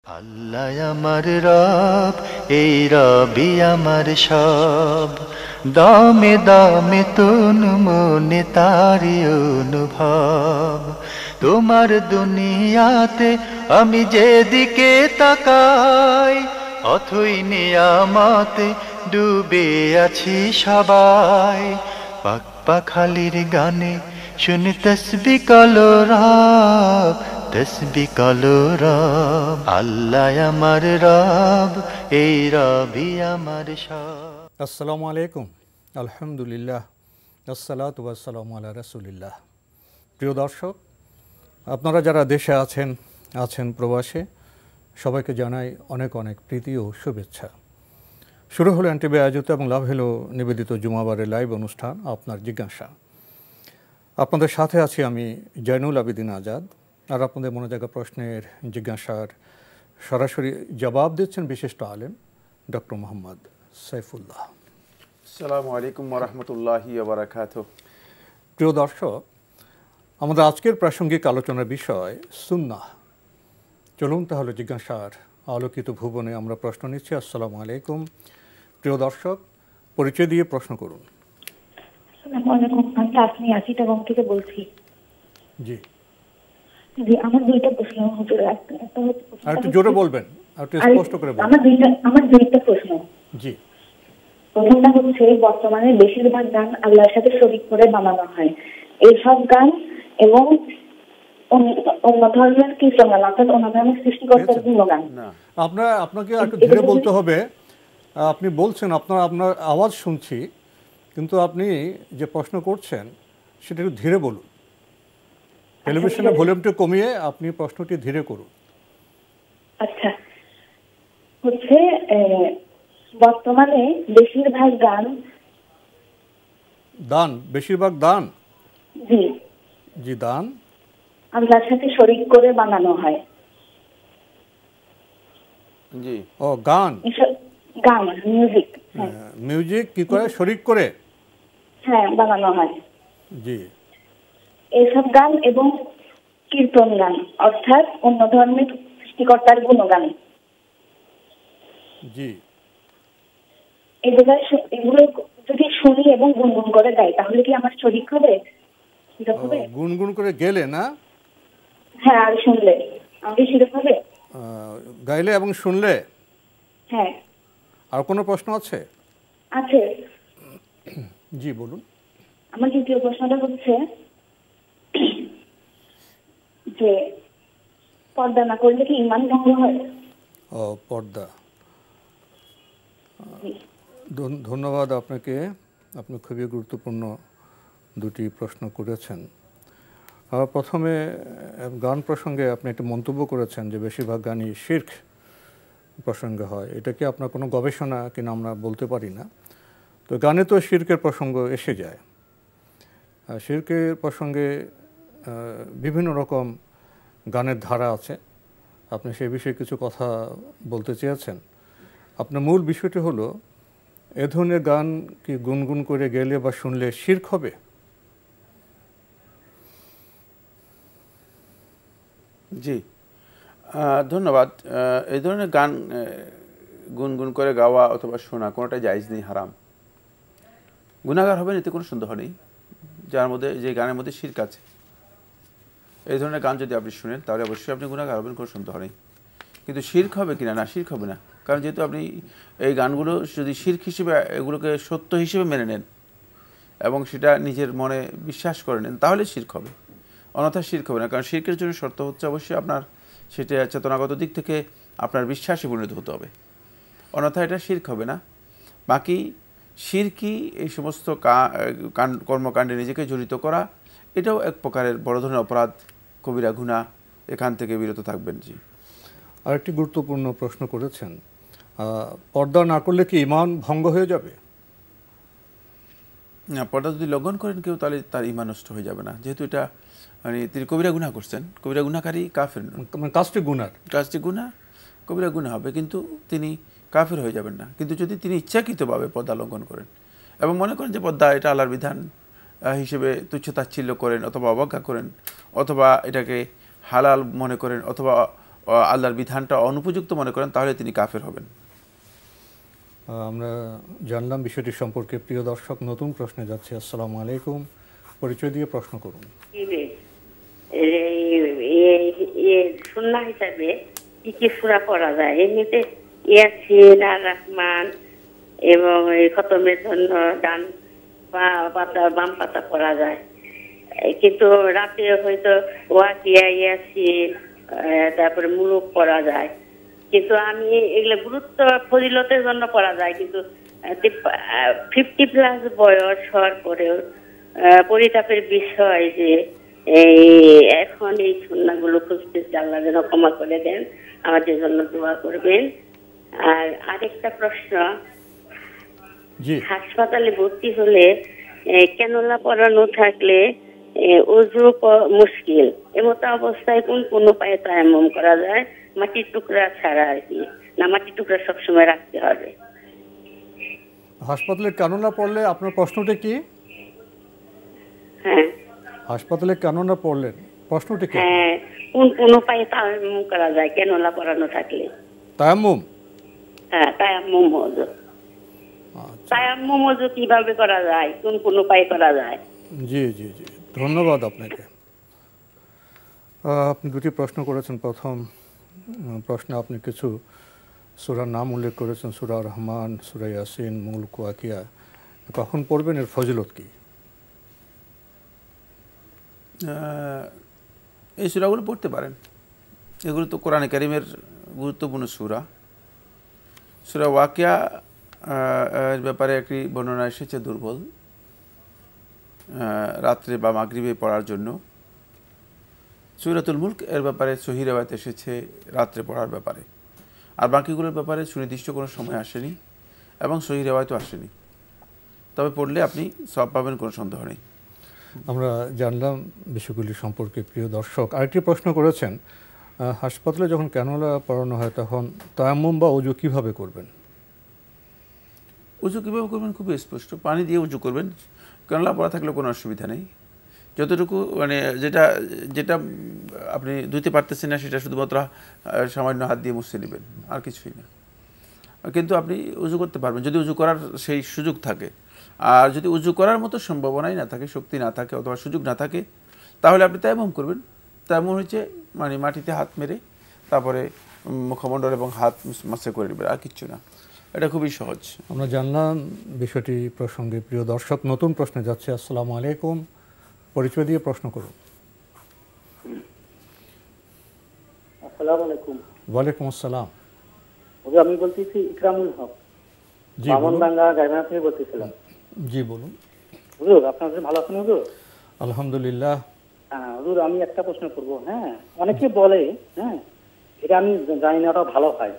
আল্লাহ আমার রব, এই রবি আমার সব, দামে দামে তন মনে তারি অনুভব। তোমার দুনিয়াতে আমি যেদিকে তাকাই, অথই নিয়ামতে ডুবে আছি সবাই। পাক পাখালির গানে শুনি তসবিহ কলরব, তসবিহ কলরব। আল্লাহ আমার রব, এই রবি আমার সব। আসসালামু আলাইকুম, আলহামদুলিল্লাহ, আসসালাতু ওয়াসসালামু আলা রাসূলিল্লাহ। প্রিয় দর্শক, আপনারা যারা দেশে আছেন প্রবাসে, সবাইকে জানাই অনেক অনেক প্রীতি ও শুভেচ্ছা। শুরু হলো এনটিভি আয়োজিত এবং লাভ হলো নিবেদিত জুমাবারের লাইভ অনুষ্ঠান আপনার জিজ্ঞাসা। আপনাদের সাথে আছি আমি জয়নুল আবেদিন আজাদ, আর আপনাদের মনে জাগা প্রশ্নের জিজ্ঞাসার সরাসরি জবাব দিচ্ছেন বিশিষ্ট আলেম ডক্টর মোহাম্মদ সাইফুল্লাহ। আসসালামু আলাইকুম ওয়া রাহমাতুল্লাহি ওয়া বারাকাতুহু। প্রিয় দর্শক, আমাদের আজকের প্রাসঙ্গিক আলোচনার বিষয় সুন্নাহ। চলুন তাহলে জিজ্ঞাসার আলোকিত ভুবনে আমরা প্রশ্ন নিচ্ছি। আসসালামু আলাইকুম। প্রিয় দর্শক, পরিচয় দিয়ে প্রশ্ন করুন। আসসালামু আলাইকুম, আমি তাসমি আসিটাগং থেকে বলছি। জি জি, আমার দুইটা প্রশ্ন হুজুর। একটা আর একটু জোরে বলবেন, আর একটু স্পষ্ট করে বলবেন। আমার দুইটা প্রশ্ন। জি, প্রথমটা হচ্ছে, বর্তমানে বেশিরভাগ গান আল্লাহর সাথে শরীক করে বানানো হয়। এইসব গান এবং অন্য ধর্মের কীর্তন গান, অর্থাৎ অন্য ধর্মের সৃষ্টিকর্তার গুণগান। আপনাকে একটু ধীরে বলতে হবে। আপনি বলছেন, আপনার আওয়াজ শুনছি, কিন্তু আপনি যে প্রশ্ন করছেন সেটা একটু ধীরে বলুন। টেলিভিশনের ভলিউমটা কমিয়ে আপনি প্রশ্নটি ধীরে করুন। আচ্ছা, হচ্ছে বর্তমানে বেশিরভাগ গান দান জি জি দান আল্লাহর সাথে শরীক করে বানানো হয়। জি, ও গান মিউজিক কি করে শরীক করে হ্যাঁ বানানো হয়। জি, এসব গান এবং কীর্তন গান, অর্থাৎ অন্য ধর্মের সৃষ্টিকর্তার গুণগান, জি, এগুলো যদি শুনি এবং গুনগুন করে গাই, তাহলে কি আমার শরীক হবে? গুনগুন করে গেলে না? হ্যাঁ, আর শুনলে আমাকে শিরক হবে? গাইলে এবং শুনলে? হ্যাঁ। আর কোনো প্রশ্ন আছে? আছে। জি বলুন। আমার দ্বিতীয় প্রশ্নটা হচ্ছে যে, পর্দা না করলে কি ঈমান ভঙ্গ হয়? ও, পর্দা। ধন্যবাদ আপনাকে। আপনি খুবই গুরুত্বপূর্ণ দুটি প্রশ্ন করেছেন। প্রথমে গান প্রসঙ্গে আপনি একটা মন্তব্য করেছেন যে বেশিরভাগ গানই শিরক প্রসঙ্গে হয়। এটা কি আপনার কোনো গবেষণা কিনা আমরা বলতে পারি না। তো গানে তো শিরকের প্রসঙ্গ এসে যায়। শিরকের প্রসঙ্গে বিভিন্ন রকম গানের ধারা আছে। আপনি সেই বিষয়ে কিছু কথা বলতে চেয়েছেন। আপনার মূল বিষয়টি হলো, এ ধরনের গান কি গুনগুন করে গেলে বা শুনলে শিরক হবে? জি, ধন্যবাদ। এই ধরনের গান গুনগুন করে গাওয়া অথবা শোনা কোনোটাই জায়েজ নেই, হারাম। গুনাহগার হবেন, এতে কোনো সন্দেহ নেই। যে গানের মধ্যে শিরক আছে, এই ধরনের গান যদি আপনি শুনেন তাহলে অবশ্যই আপনি গুনাহগার হবেন, কোনো সন্দেহ নেই। কিন্তু শিরক হবে কিনা, না, শিরক হবে না। কারণ যেহেতু আপনি এই গানগুলো যদি শিরক হিসেবে, এগুলোকে সত্য হিসেবে মেনে নেন এবং সেটা নিজের মনে বিশ্বাস করে নেন, তাহলে শিরক হবে, অন্যথায় শিরক হবে না। কারণ শিরকের জন্য শর্ত হচ্ছে অবশ্যই আপনার সেটা চেতনাগত দিক থেকে আপনার বিশ্বাসে পরিণত হতে হবে, অন্যথায় এটা শিরক হবে না। বাকি শিরকি এই সমস্ত কর্মকাণ্ডে নিজেকে জড়িত করা, এটাও এক প্রকারের বড় ধরনের অপরাধ, কবিরা গুনাহ। এখান থেকে বিরত থাকবেন। জি, আরেকটি গুরুত্বপূর্ণ প্রশ্ন করেছেন, পর্দা না করলে কি ঈমান ভঙ্গ হয়ে যাবে? না, পর্দা যদি লঙ্ঘন করেন কেউ, তাহলে তার ঈমান নষ্ট হয়ে যাবে না। যেহেতু এটা তিনি কবিরা গুনাহ করছেন, কবিরা গুনাহকারী কাফের, কাজটি গুনাহ, কবিরা গুনাহ হবে, কিন্তু তিনি কাফের হয়ে যাবেন না। কিন্তু যদি তিনি ইচ্ছাকৃতভাবে পর্দা লঙ্ঘন করেন এবং মনে করেন যে পর্দা এটা আল্লাহর বিধান হিসেবে তুচ্ছ তাচ্ছিল্য করেন, অথবা অবজ্ঞা করেন, অথবা এটাকে হালাল মনে করেন, অথবা আল্লাহর বিধানটা অনুপযুক্ত মনে করেন তাহলে তিনি কাফের হবেন। আমরা জানলাম বিষয়টি সম্পর্কে। প্রিয় দর্শক, নতুন প্রশ্নে যাচ্ছে। আসসালামু আলাইকুম, পরিচয় দিয়ে প্রশ্ন করুন। সুন্নাহ হিসাবে কি কি সূরা পড়া যায়? এমনিতে ইয়াসিন আর রহমান এবং এই খতমের জন্য ডান পাতা বাম পাতা পড়া যায়, কিন্তু রাতে হয়তো ওয়াকিয়া ইয়াসিন তারপরে মুলুক পড়া যায়। কিন্তু আমি এগুলো গুরুত্ব ফজিলতের জন্য পড়া যায়, কিন্তু 50+ বয়স হওয়ার পরেও পরিতাপের বিষয় যে এখন এই সুন্নাহগুলো খুঁজতেছি। আল্লাহ যেন ক্ষমা করে দেন, আমাদের জন্য দোয়া করবেন। আর আরেকটা প্রশ্ন, হাসপাতালে ভর্তি হলে ক্যানুলা পরানো থাকলে ওযু মুশকিল, এমতো অবস্থায় কোন উপায়ে তায়াম্মুম করা যায়? মাটির টুকরা ছাড়া আর কি, না মাটির টুকরা সবসময় রাখতে হবে? হাসপাতালে ক্যানুলা পড়লে আপনার প্রশ্নটা কি? হ্যাঁ, হাসপাতালে ক্যানুলা পড়লেন, প্রশ্নটা কি? হ্যাঁ, কোন উপায়ে তায়াম্মুম করা যায় ক্যানুলা পরানো থাকলে? তায়াম্মুম? হ্যাঁ, তায়াম্মুম ওযু। তায়াম্মুম ওযু কিভাবে করা যায়, কোন উপায়ে করা যায়? জি জি জি, ধন্যবাদ আপনাকে। আপনি দুটি প্রশ্ন করেছেন। প্রথম প্রশ্নে আপনি কিছু সূরার নাম উল্লেখ করেছেন, সূরা রহমান, সূরা ইয়াসিন, মুলক, ওয়াকিয়া। কখন পড়বেন, এর ফজিলত কি? এই সূরাগুলো পড়তে পারেন, এগুলো তো কোরআনে কারীমের গুরুত্বপূর্ণ সূরা। সূরা ওয়াকিয়া এর ব্যাপারে একটি বর্ণনা এসেছে দুর্বল, রাত্রে বা মাগরিবে পড়ার জন্য। সূরাতুল মুলক এর ব্যাপারে সহিহ রিওয়ায়াত এসেছে রাত্রে পড়ার ব্যাপারে, আর বাকিগুলোর ব্যাপারে সুনির্দিষ্ট কোনো সময় আসেনি এবং সহিহ রিওয়ায়াতও আসেনি। তবে পড়লে আপনি সওয়াব পাবেন, কোনো সন্দেহ নেই। আমরা জানলাম বিষয়গুলি সম্পর্কে। প্রিয় দর্শক, আরেকটি প্রশ্ন করেছেন, হাসপাতালে যখন ক্যানুলা পরানো হয় তখন তায়াম্মুম বা ওযু কিভাবে করবেন? উজু কীভাবে করবেন? খুবই স্পষ্ট, পানি দিয়ে উজু করবেন। ক্যানুলা পরা থাকলে কোনো অসুবিধা নেই। যতটুকু মানে যেটা যেটা আপনি ধুতে পারতেছেন না সেটা শুধুমাত্র সামান্য হাত দিয়ে মুছে নেবেন, আর কিছুই না। কিন্তু আপনি উজু করতে পারবেন যদি উজু করার সেই সুযোগ থাকে। আর যদি উজু করার মতো সম্ভাবনাই না থাকে, শক্তি না থাকে অথবা সুযোগ না থাকে, তাহলে আপনি তায়াম্মুম করবেন। তায়াম্মুম হচ্ছে মানে মাটিতে হাত মেরে তারপরে মুখমণ্ডল এবং হাত মাসে করে নেবেন, আর কিচ্ছু না। এটা খুবই সহজ। আমরা জানলাম বিষয়টি প্রসঙ্গে। প্রিয় দর্শক, নতুন প্রশ্নে যাচ্ছে। আসসালামু আলাইকুম, পরিচয় দিয়ে প্রশ্ন করুন। আসসালামু আলাইকুম। ওয়ালাইকুম আসসালাম। আমি বলতেছি ইকরামুল হক, জি বামনডাঙ্গা গাইবান্ধা থেকে বলতেছিলাম। জি বলুন। হুজুর, আপনাদের ভালো আছেন হুজুর? আলহামদুলিল্লাহ। হুজুর, আমি একটা প্রশ্ন করব। হ্যাঁ, অনেকে বলে, হ্যাঁ এটা আমি জানি না, ওটা ভালো হয়,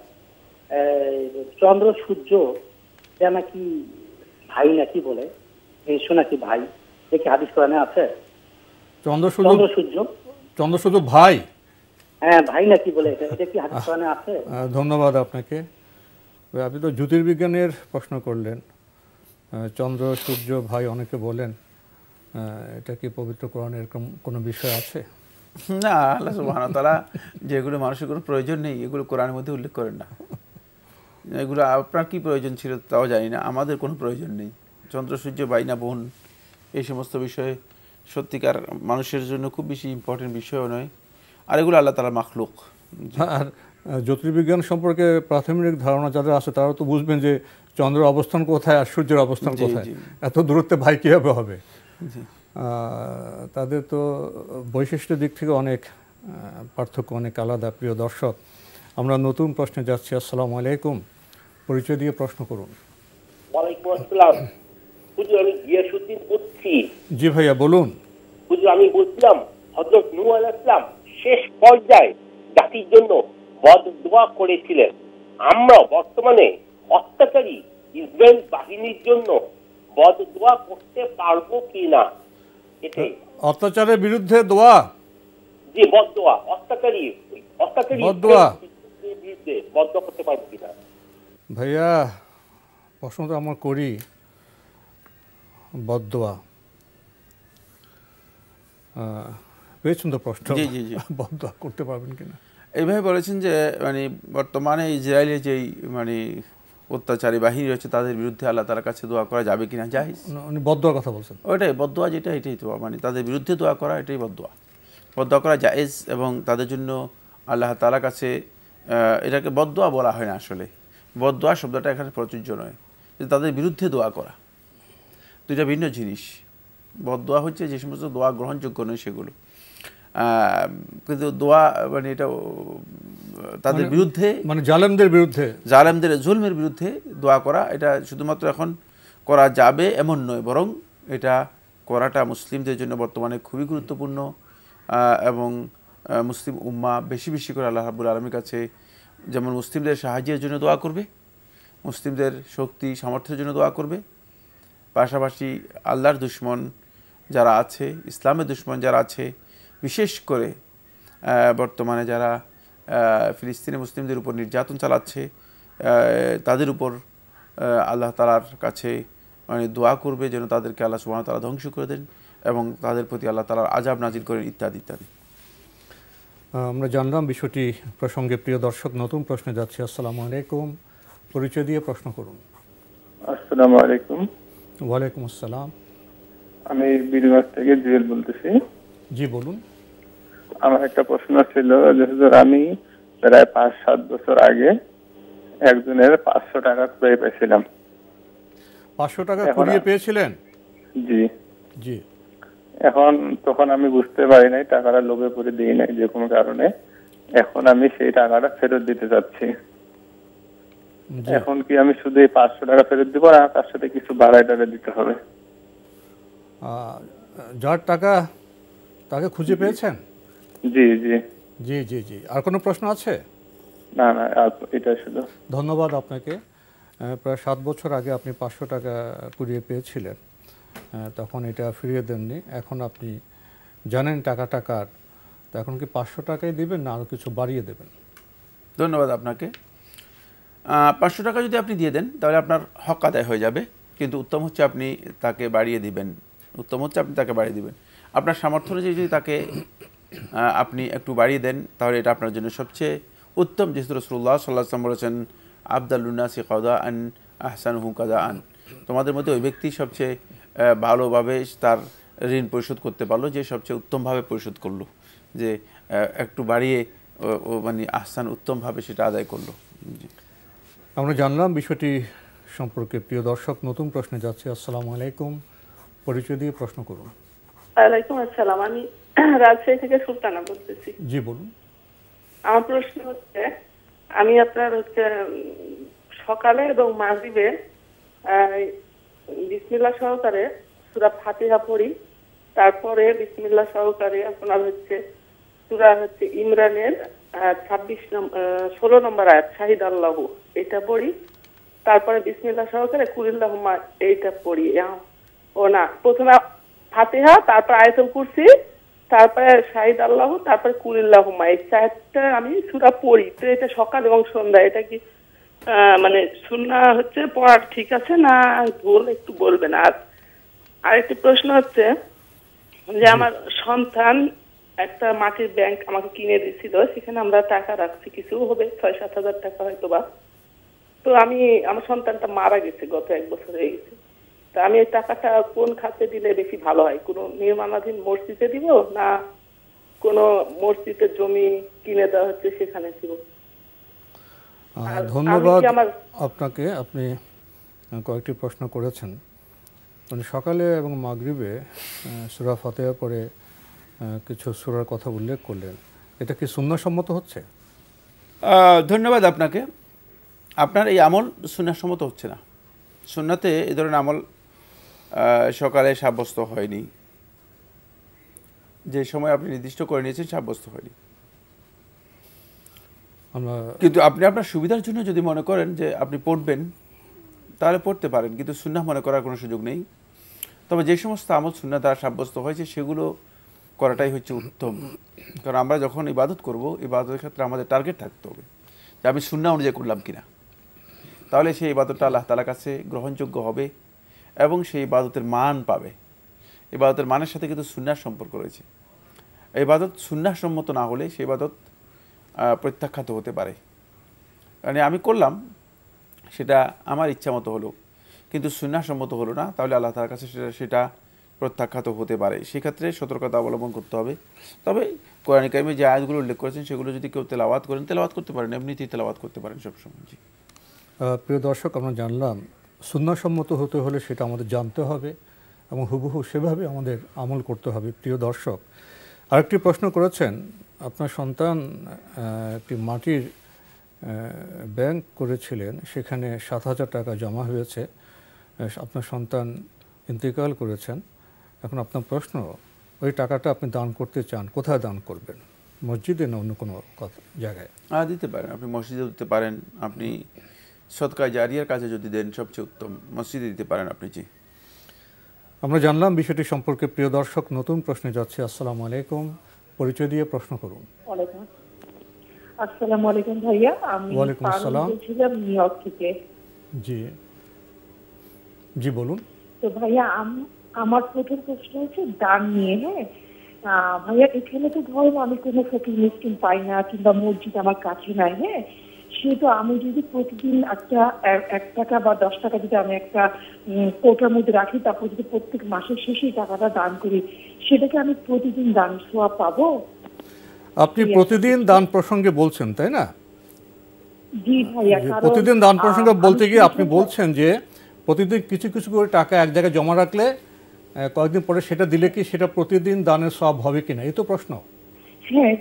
চন্দ্র সূর্য এটা নাকি ভাই নাকি বলে, নাকি ভাই, দেখি হাদিস কোরআনে আছে চন্দ্র সূর্য ভাই? হ্যাঁ ভাই নাকি বলে, এটা কি হাদিস কোরআনে আছে? ধন্যবাদ আপনাকে। আপনি তো জ্যোতির্বিজ্ঞানের প্রশ্ন করলেন, চন্দ্র সূর্য ভাই অনেকে বলেন, এটা কি পবিত্র কোরআনে এরকম কোনো বিষয় আছে? না, আল্লাহ সুবহানাহু ওয়া তাআলা যেগুলো মানুষের কোনো প্রয়োজন নেই এগুলো কোরআনের মধ্যে উল্লেখ করেন না। এগুলো আপনার কি প্রয়োজন ছিল তাও জানি না, আমাদের কোনো প্রয়োজন নেই। চন্দ্র সূর্য ভাই না বোন এই সমস্ত বিষয়ে সত্যিকার মানুষের জন্য খুব বেশি ইম্পর্টেন্ট বিষয়ও নয়, আর এগুলো আল্লাহ তাআলার মাখলুক। আর জ্যোতির্বিজ্ঞান সম্পর্কে প্রাথমিক ধারণা যাদের আছে তারা তো বুঝবেন যে চন্দ্রের অবস্থান কোথায় আর সূর্যের অবস্থান কোথায়, এত দূরত্বে ভাই কীভাবে হবে? তাদের তো বৈশিষ্ট্যের দিক থেকে অনেক পার্থক্য, অনেক আলাদা। প্রিয় দর্শক, আমরা নতুন প্রশ্নে যাচ্ছি। আসসালামু আলাইকুম, পরিচয় দিয়ে প্রশ্ন করুন। ওয়ালাইকুম আসসালাম। হুজুর, আমি গিয়াসউদ্দিন বলছি। জি ভাইয়া বলুন। হুজুর, আমি বলছিলাম হযরত নূহ আলাইহিস সালাম শেষ পর্যায়ে জাতির জন্য বদদোয়া করেছিলেন। আমরা বর্তমানে অত্যাচারী ইসরায়েল বাহিনীর জন্য বদদোয়া করতে পারবো কিনা? এটাই। অত্যাচারের বিরুদ্ধে দোয়া? জি, বদদোয়া, অত্যাচারী বদদোয়া বিরুদ্ধে বদদোয়া করতে পারবো কিনা? ভাইয়া প্রশ্ন তো আমরা করি, বদদোয়া পেয়েছেন তো প্রশ্ন, বদদোয়া করতে পারবেন কিনা? এইভাবে বলেছেন যে মানে বর্তমানে ইসরায়েলের যেই মানে অত্যাচারী বাহিনী রয়েছে তাদের বিরুদ্ধে আল্লাহ তাআলার কাছে দোয়া করা যাবে কিনা? জায়েজ। উনি বদদোয়ার কথা বলছেন। ওইটাই বদদোয়া, যেটা এটাই তো মানে তাদের বিরুদ্ধে দোয়া করা, এটাই বদদোয়া। বদদোয়া করা জায়েজ এবং তাদের জন্য আল্লাহ তাআলার কাছে এটাকে বদদোয়া বলা হয় না আসলে। বদদোয়া শব্দটা এখানে প্রযোজ্য নয়, যে তাদের বিরুদ্ধে দোয়া করা দুইটা ভিন্ন জিনিস। বদদোয়া হচ্ছে যে সমস্ত দোয়া গ্রহণযোগ্য নয় সেগুলো, কিন্তু দোয়া মানে এটা তাদের বিরুদ্ধে, মানে জালেমদের বিরুদ্ধে, জালেমদের জুলমের বিরুদ্ধে দোয়া করা, এটা শুধুমাত্র এখন করা যাবে এমন নয়, বরং এটা করাটা মুসলিমদের জন্য বর্তমানে খুবই গুরুত্বপূর্ণ। এবং মুসলিম উম্মাহ বেশি বেশি করে আল্লাহ রাব্বুল আলামিনের কাছে যেমন মুসলিমদের সাহায্যের জন্য দোয়া করবে, মুসলিমদের শক্তি সামর্থ্যের জন্য দোয়া করবে, পাশাপাশি আল্লাহর দুশমন যারা আছে, ইসলামের দুশমন যারা আছে, বিশেষ করে বর্তমানে যারা ফিলিস্তিনি মুসলিমদের উপর নির্যাতন চালাচ্ছে, তাদের উপর আল্লাহ তাআলার কাছে মানে দোয়া করবে যেন তাদেরকে আল্লাহ সুবহানাহু ওয়া তাআলা ধ্বংস করে দেন এবং তাদের প্রতি আল্লাহ তাআলার আযাব নাজিল করেন, ইত্যাদি ইত্যাদি। আমরা জানলাম বিষয়টি প্রসঙ্গে। প্রিয় দর্শক, নতুন প্রশ্নে যাচ্ছি। আসসালামু আলাইকুম, পরিচয় দিয়ে প্রশ্ন করুন। আসসালামু আলাইকুম। ওয়ালাইকুম আসসালাম। আমি বীরগঞ্জ থেকে জুয়েল বলতেছি। জি বলুন। আমার একটা প্রশ্ন ছিল, যে আমি প্রায় 5-7 বছর আগে একজনের 500 টাকা কুড়িয়ে পেয়েছিলাম। 500 টাকা কুড়িয়ে পেয়েছিলেন? জি জি। তখন আমি বুঝতে পারি নাই, টাকাটা লোভে পড়ে দিই নাই যে কোনো কারণে। এখন আমি সেই টাকাটা ফেরত দিতে চাচ্ছি। এখন কি আমি শুধু এই 500 টাকা ফেরত দিব, আর তার সাথে কিছু বাড়াই টাকা দিতে হবে? যার টাকা তাকে খুঁজে পেয়েছেন? জি জি জি জি জি। আর কোনো প্রশ্ন আছে? না না, এটা শুধু। ধন্যবাদ আপনাকে। প্রায় 7 বছর আগে আপনি 500 টাকা কুড়িয়ে পেয়েছিলেন, তখন এটা ফিরিয়ে দেননি। এখন আপনি জানেন টাকাটা কার, তো এখন কি 500 টাকাই দিবেন না আরও কিছু বাড়িয়ে দেবেন? ধন্যবাদ আপনাকে। 500 টাকা যদি আপনি দিয়ে দেন তাহলে আপনার হক আদায় হয়ে যাবে, কিন্তু উত্তম হচ্ছে আপনি তাকে বাড়িয়ে দিবেন। আপনার সামর্থ্য অনুযায়ী যদি তাকে আপনি একটু বাড়িয়ে দেন তাহলে এটা আপনার জন্য সবচেয়ে উত্তম, যেহেতু রাসূলুল্লাহ সাল্লাল্লাহু আলাইহি ওয়াসাল্লাম বলেছেন, আফদালুন নাসি কাদাআন আহসানুহু কাদাআন। তোমাদের মধ্যে ওই ব্যক্তি সবচেয়ে ভালোভাবে তার ঋণ পরিশোধ করতে পারলো যে সবচেয়ে উত্তমভাবে পরিশোধ করলো, যে একটু বাড়িয়ে মানে আহসান উত্তমভাবে সেটা আদায় করলো। আমরা জানলাম বিষয়টি সম্পর্কে। প্রিয় দর্শক, নতুন প্রশ্নে যাচ্ছে। আসসালামু আলাইকুম, পরিচয় দিয়ে প্রশ্ন করুন। ওয়ালাইকুম আসসালাম। আমি রাজশাহী থেকে সুলতানা বলতেছি। জি বলুন। আমার প্রশ্ন হচ্ছে, আমি আপনার হচ্ছে সকালে এবং মাগরিবে বিসমিল্লাহ সহকারে সূরা ফাতিহা পড়ি, তারপরে বিসমিল্লাহ সহকারে আপনার হচ্ছে সূরা হচ্ছে ইমরানের 16 নম্বর আয়াত শাহিদ আল্লাহু, এটা পড়ি, তারপরে বিসমিল্লাহ সহকারে কুলিল্লাহুম্মা এইটা পড়ি। ও না, প্রথমে ফাতিহা, তারপর আয়াতুল কুরসি, তারপরে শাহিদ আল্লাহু, তারপরে কুলিল্লাহুম্মা, এই চারটা আমি সূরা পড়ি। তো এটা সকাল এবং সন্ধ্যা, এটা কি মানে সুন্নাহ হচ্ছে পড়ার ঠিক আছে না ভুল, একটু বলবেন? আর আরেকটি প্রশ্ন হচ্ছে যে আমার সন্তান একটা মাটির ব্যাংক আমাকে কিনে দিয়েছিল, সেখানে আমরা টাকা রাখছি, কিছু হবে 6-7 হাজার টাকা হয়তো বা। তো আমার সন্তানটা মারা গেছে, গত 1 বছর হয়ে গেছে। তা আমি এই টাকাটা কোন খাতে দিলে বেশি ভালো হয়? কোনো নির্মাণাধীন মসজিদে দিব না কোনো মসজিদের জমি কিনে দেওয়া হচ্ছে সেখানে দিব? ধন্যবাদ আপনাকে। আপনি কয়েকটি প্রশ্ন করেছেন। মানে সকালে এবং মাগরিবে সূরা ফাতিহা পড়ে কিছু সূরার কথা উল্লেখ করলেন, এটা কি সুন্নাহসম্মত হচ্ছে? ধন্যবাদ আপনাকে। আপনার এই আমল সুন্নাহসম্মত হচ্ছে না। সুন্নাতে এই ধরনের আমল সকালে সাব্যস্ত হয়নি, যে সময় আপনি নির্দিষ্ট করে নিয়েছেন সাব্যস্ত হয়নি। কিন্তু আপনি আপনার সুবিধার জন্য যদি মনে করেন যে আপনি পড়বেন তাহলে পড়তে পারেন, কিন্তু সুন্নাহ মনে করার কোনো সুযোগ নেই। তবে যে সমস্ত আমল সুন্নাহ দ্বারা সাব্যস্ত হয়েছে সেগুলো করাটাই হচ্ছে উত্তম। কারণ আমরা যখন ইবাদত করব, ইবাদতের ক্ষেত্রে আমাদের টার্গেট থাকতে হবে যে আমি সুন্নাহ অনুযায়ী করলাম কিনা, তাহলে সেই ইবাদতটা আল্লাহ তাআলার কাছে গ্রহণযোগ্য হবে এবং সেই ইবাদতের মান পাবে। ইবাদতের মানের সাথে কিন্তু সুন্নাহর সম্পর্ক রয়েছে। ইবাদত সুন্নাহসম্মত না হলে সেই ইবাদত প্রত্যাখ্যাত হতে পারে। মানে আমি করলাম, সেটা আমার ইচ্ছা মতো হলো, কিন্তু সুন্নাহসম্মত হলো না, তাহলে আল্লাহ তাআলার কাছে সেটা প্রত্যাখ্যাত হতে পারে। সেক্ষেত্রে সতর্কতা অবলম্বন করতে হবে। তবে কোরআন কারিমে যে আয়াতগুলো উল্লেখ করেছেন সেগুলো যদি কেউ তেলাওয়াত করেন, তেলাওয়াত করতে পারেন, এমনিতেই তেলাওয়াত করতে পারেন সবসময়। জি, প্রিয় দর্শক, আমরা জানলাম সুন্নাহসম্মত হতে হলে সেটা আমাদের জানতে হবে এবং হুবহু সেভাবে আমাদের আমল করতে হবে। প্রিয় দর্শক, আরেকটি প্রশ্ন করেছেন, আপনার সন্তান একটি মাটির ব্যাংক করেছিলেন, সেখানে 7,000 টাকা জমা হয়েছে, আপনার সন্তান ইন্তেকাল করেছেন। এখন আপনার প্রশ্ন, ওই টাকাটা আপনি দান করতে চান, কোথায় দান করবেন? মসজিদে না অন্য কোনো জায়গায়? দিতে পারেন, আপনি মসজিদে দিতে পারেন, আপনি সদকা জারিয়ার কাজে যদি দেন সবচেয়ে উত্তম, মসজিদে দিতে পারেন আপনি। জি, আমরা জানলাম বিষয়টি সম্পর্কে। প্রিয় দর্শক, নতুন প্রশ্নে যাচ্ছি। আসসালামু আলাইকুম, পরিচয় দিয়ে প্রশ্ন করুন। আসসালামু আলাইকুম ভাইয়া, আমি ওয়ালাইকুম আসসালাম, বলছিলাম নিউ ইয়র্ক থেকে। জি জি বলুন। তো ভাইয়া আমার প্রথম প্রশ্ন হচ্ছে দান নিয়ে। হ্যাঁ ভাইয়া, এখানে তো ধরুন আমি কোনো ফকির মিসকিন পাই না, কিংবা মসজিদ আমার কাছে নাই। হ্যাঁ, সেহেতু আমি যদি প্রতিদিন একটা 1 টাকা বা 10 টাকা যদি আমি একটা কোটার মধ্যে রাখি, তারপর যদি প্রত্যেক মাসের শেষে টাকাটা দান করি, সেটাকে আমি প্রতিদিন দান সওয়াব পাবো? আপনি প্রতিদিন দান প্রসঙ্গে বলছেন, তাই না? জি ভাইয়া, প্রতিদিন দান প্রসঙ্গে বলতে গিয়ে আপনি বলছেন যে প্রতিদিন কিছু কিছু করে টাকা এক জায়গায় জমা রাখলে কয়েকদিন পরে সেটা দিলে কি সেটা প্রতিদিন দানের সওয়াব হবে কিনা, এই তো প্রশ্ন? হ্যাঁ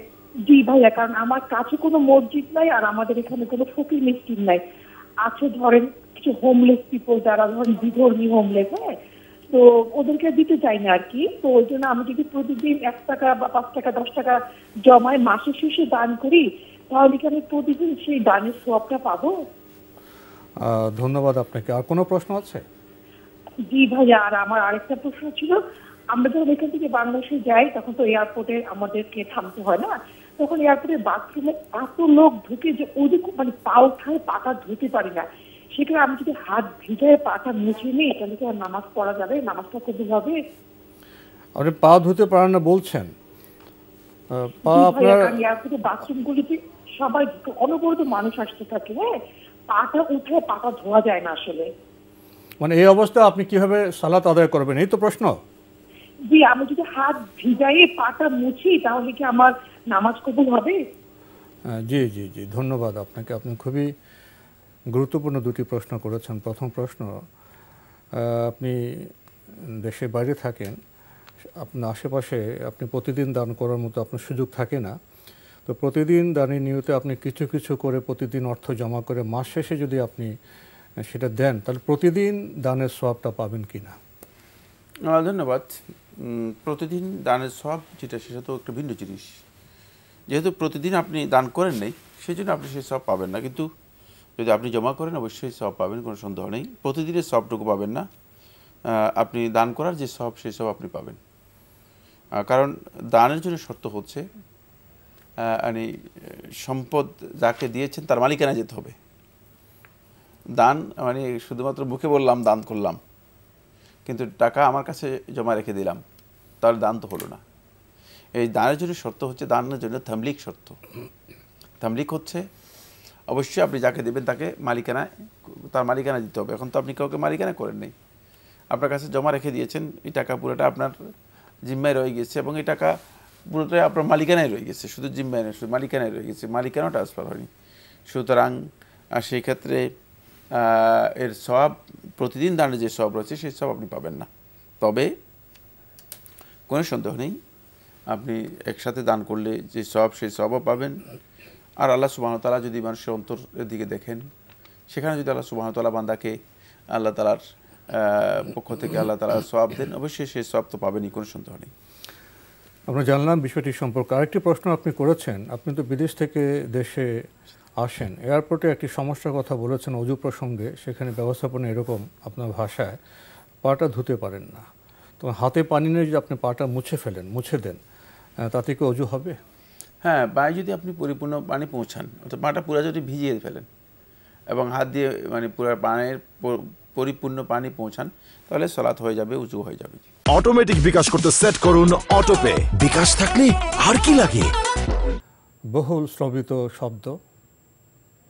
জি ভাইয়া, কারণ আমার কাছে কোনো মসজিদ নাই, আর আমাদের এখানে কোনো ফকির মিসকিন নাই। আছে ধরেন কিছু হোমলেস পিপল, যারা ধরেন বিধর্মী হোমলেস। হ্যাঁ, তো ওদেরকে দিতে চাই না আর কি। তো ওই জন্য আমি যদি প্রতিদিন 1 টাকা বা 5 টাকা 10 টাকা জমায় মাসের শেষে দান করি, তাহলে কি আমি প্রতিদিন সেই দানের সওয়াবটা পাবো? ধন্যবাদ আপনাকে। আর কোনো প্রশ্ন আছে? জি ভাইয়া, আর আমার আরেকটা প্রশ্ন ছিল, আমরা যখন এখান থেকে বাংলাদেশে যাই তখন তো এয়ারপোর্টে আমাদেরকে থামতে হয় না, তখন এয়ারপোর্টের বাথরুমে এত লোক ঢুকে যে ওদের মানে পা উঠায় পাটা ধুতে পারি না। সেখানে আমি যদি হাত ভিজায় পাটা মুছে নিই, তাহলে কি আর নামাজ পড়া যাবে? নামাজটা কবুল হবে? আপনি পা ধুতে পারেন না বলছেন? এয়ারপোর্টের বাথরুমগুলিতে সবাই অনবরত মানুষ আসতে থাকে। হ্যাঁ, পাটা উঠে পাটা ধোয়া যায় না আসলে। মানে এই অবস্থা আপনি কিভাবে সালাত আদায় করবেন, এই তো প্রশ্ন? জি, আমি যদি হাত ভিজাইয়ে পাটা মুছি, তাহলে কি আমার নামাজ কবুল হবে? জি জি জি, ধন্যবাদ আপনাকে। আপনি খুবই গুরুত্বপূর্ণ দুটি প্রশ্ন করেছেন। প্রথম প্রশ্ন, আপনি দেশের বাইরে থাকেন, আপনার আশেপাশে আপনি প্রতিদিন দান করার মতো আপনার সুযোগ থাকে না। তো প্রতিদিন দানের নিয়তে আপনি কিছু কিছু করে প্রতিদিন অর্থ জমা করে মাস শেষে যদি আপনি সেটা দেন, তাহলে প্রতিদিন দানের সওয়াবটা পাবেন কি না? ধন্যবাদ। প্রতিদিন দানের সওয়াব যেটা, সেটা তো একটা ভিন্ন জিনিস। যেহেতু প্রতিদিন আপনি দান করেন নাই, সেই জন্য আপনি সেই সওয়াব পাবেন না। কিন্তু যদি আপনি জমা করেন, অবশ্যই সওয়াব পাবেন, কোনো সন্দেহ নেই। প্রতিদিনের সওয়াবটুকু পাবেন না, আপনি দান করার যে সওয়াব, সেই সওয়াব আপনি পাবেন। কারণ দানের জন্য শর্ত হচ্ছে মানে সম্পদ যাকে দিয়েছেন তার মালিকানা যেতে হবে। দান মানে শুধুমাত্র মুখে বললাম দান করলাম, কিন্তু টাকা আমার কাছে জমা রেখে দিলাম, তাহলে দান তো হলো না। এই দানের জন্য শর্ত হচ্ছে, দানের জন্য তামলিক শর্ত। তামলিক হচ্ছে অবশ্যই আপনি যাকে দেবেন তাকে তার মালিকানা দিতে হবে। এখন তো আপনি কাউকে মালিকানা করেন নেই, আপনার কাছে জমা রেখে দিয়েছেন, এই টাকা পুরোটা আপনার জিম্মায় রয়ে গেছে, এবং এই টাকা পুরোটাই আপনার মালিকানায় রয়ে গেছে, শুধু জিম্মায় নয়, শুধু মালিকানায় রয়ে গেছে, মালিকানাও ট্রান্সফার হয়নি। সুতরাং সেই ক্ষেত্রে এর সওয়াব, প্রতিদিন দানের যে সওয়াব রয়েছে, সেই সওয়াব আপনি পাবেন না। তবে কোনো সন্দেহ নেই, আপনি একসাথে দান করলে যে সওয়াব, সেই সওয়াবও পাবেন। আর আল্লাহ সুবহানাহু ওয়া তাআলা যদি মানুষের অন্তরের দিকে দেখেন, সেখানে যদি আল্লাহ সুবহানাহু ওয়া তাআলা বান্দাকে আল্লাহ তাআলার পক্ষ থেকে আল্লাহ তাআলা সওয়াব দেন, অবশ্যই সেই সওয়াব তো পাবেনই, কোনো সন্দেহ নেই। আমরা জানলাম বিষয়টি সম্পর্কে। আরেকটি প্রশ্ন আপনি করেছেন, আপনি তো বিদেশ থেকে দেশে আসেন, এয়ারপোর্টে একটি সমস্যার কথা বলেছেন অজু প্রসঙ্গে, সেখানে ব্যবস্থাপনা এরকম আপনার ভাষায়, পাটা ধুতে পারেন না, তো হাতে পানি নিয়ে যদি আপনি পাটা মুছে দেন, তাতে কি অজু হবে? হ্যাঁ, পায়ে যদি আপনি পরিপূর্ণ পানি পৌঁছান, অর্থাৎ পাটা পুরো যদি ভিজিয়ে ফেলেন এবং হাত দিয়ে মানে পুরো পানির পরিপূর্ণ পানি পৌঁছান, তাহলে সালাত হয়ে যাবে, উজু হয়ে যাবে। অটোমেটিক বিকাশ করতে সেট করুন অটোপে। বিকাশ থাকলে আর কি লাগে? বহুল শ্রবিত শব্দ,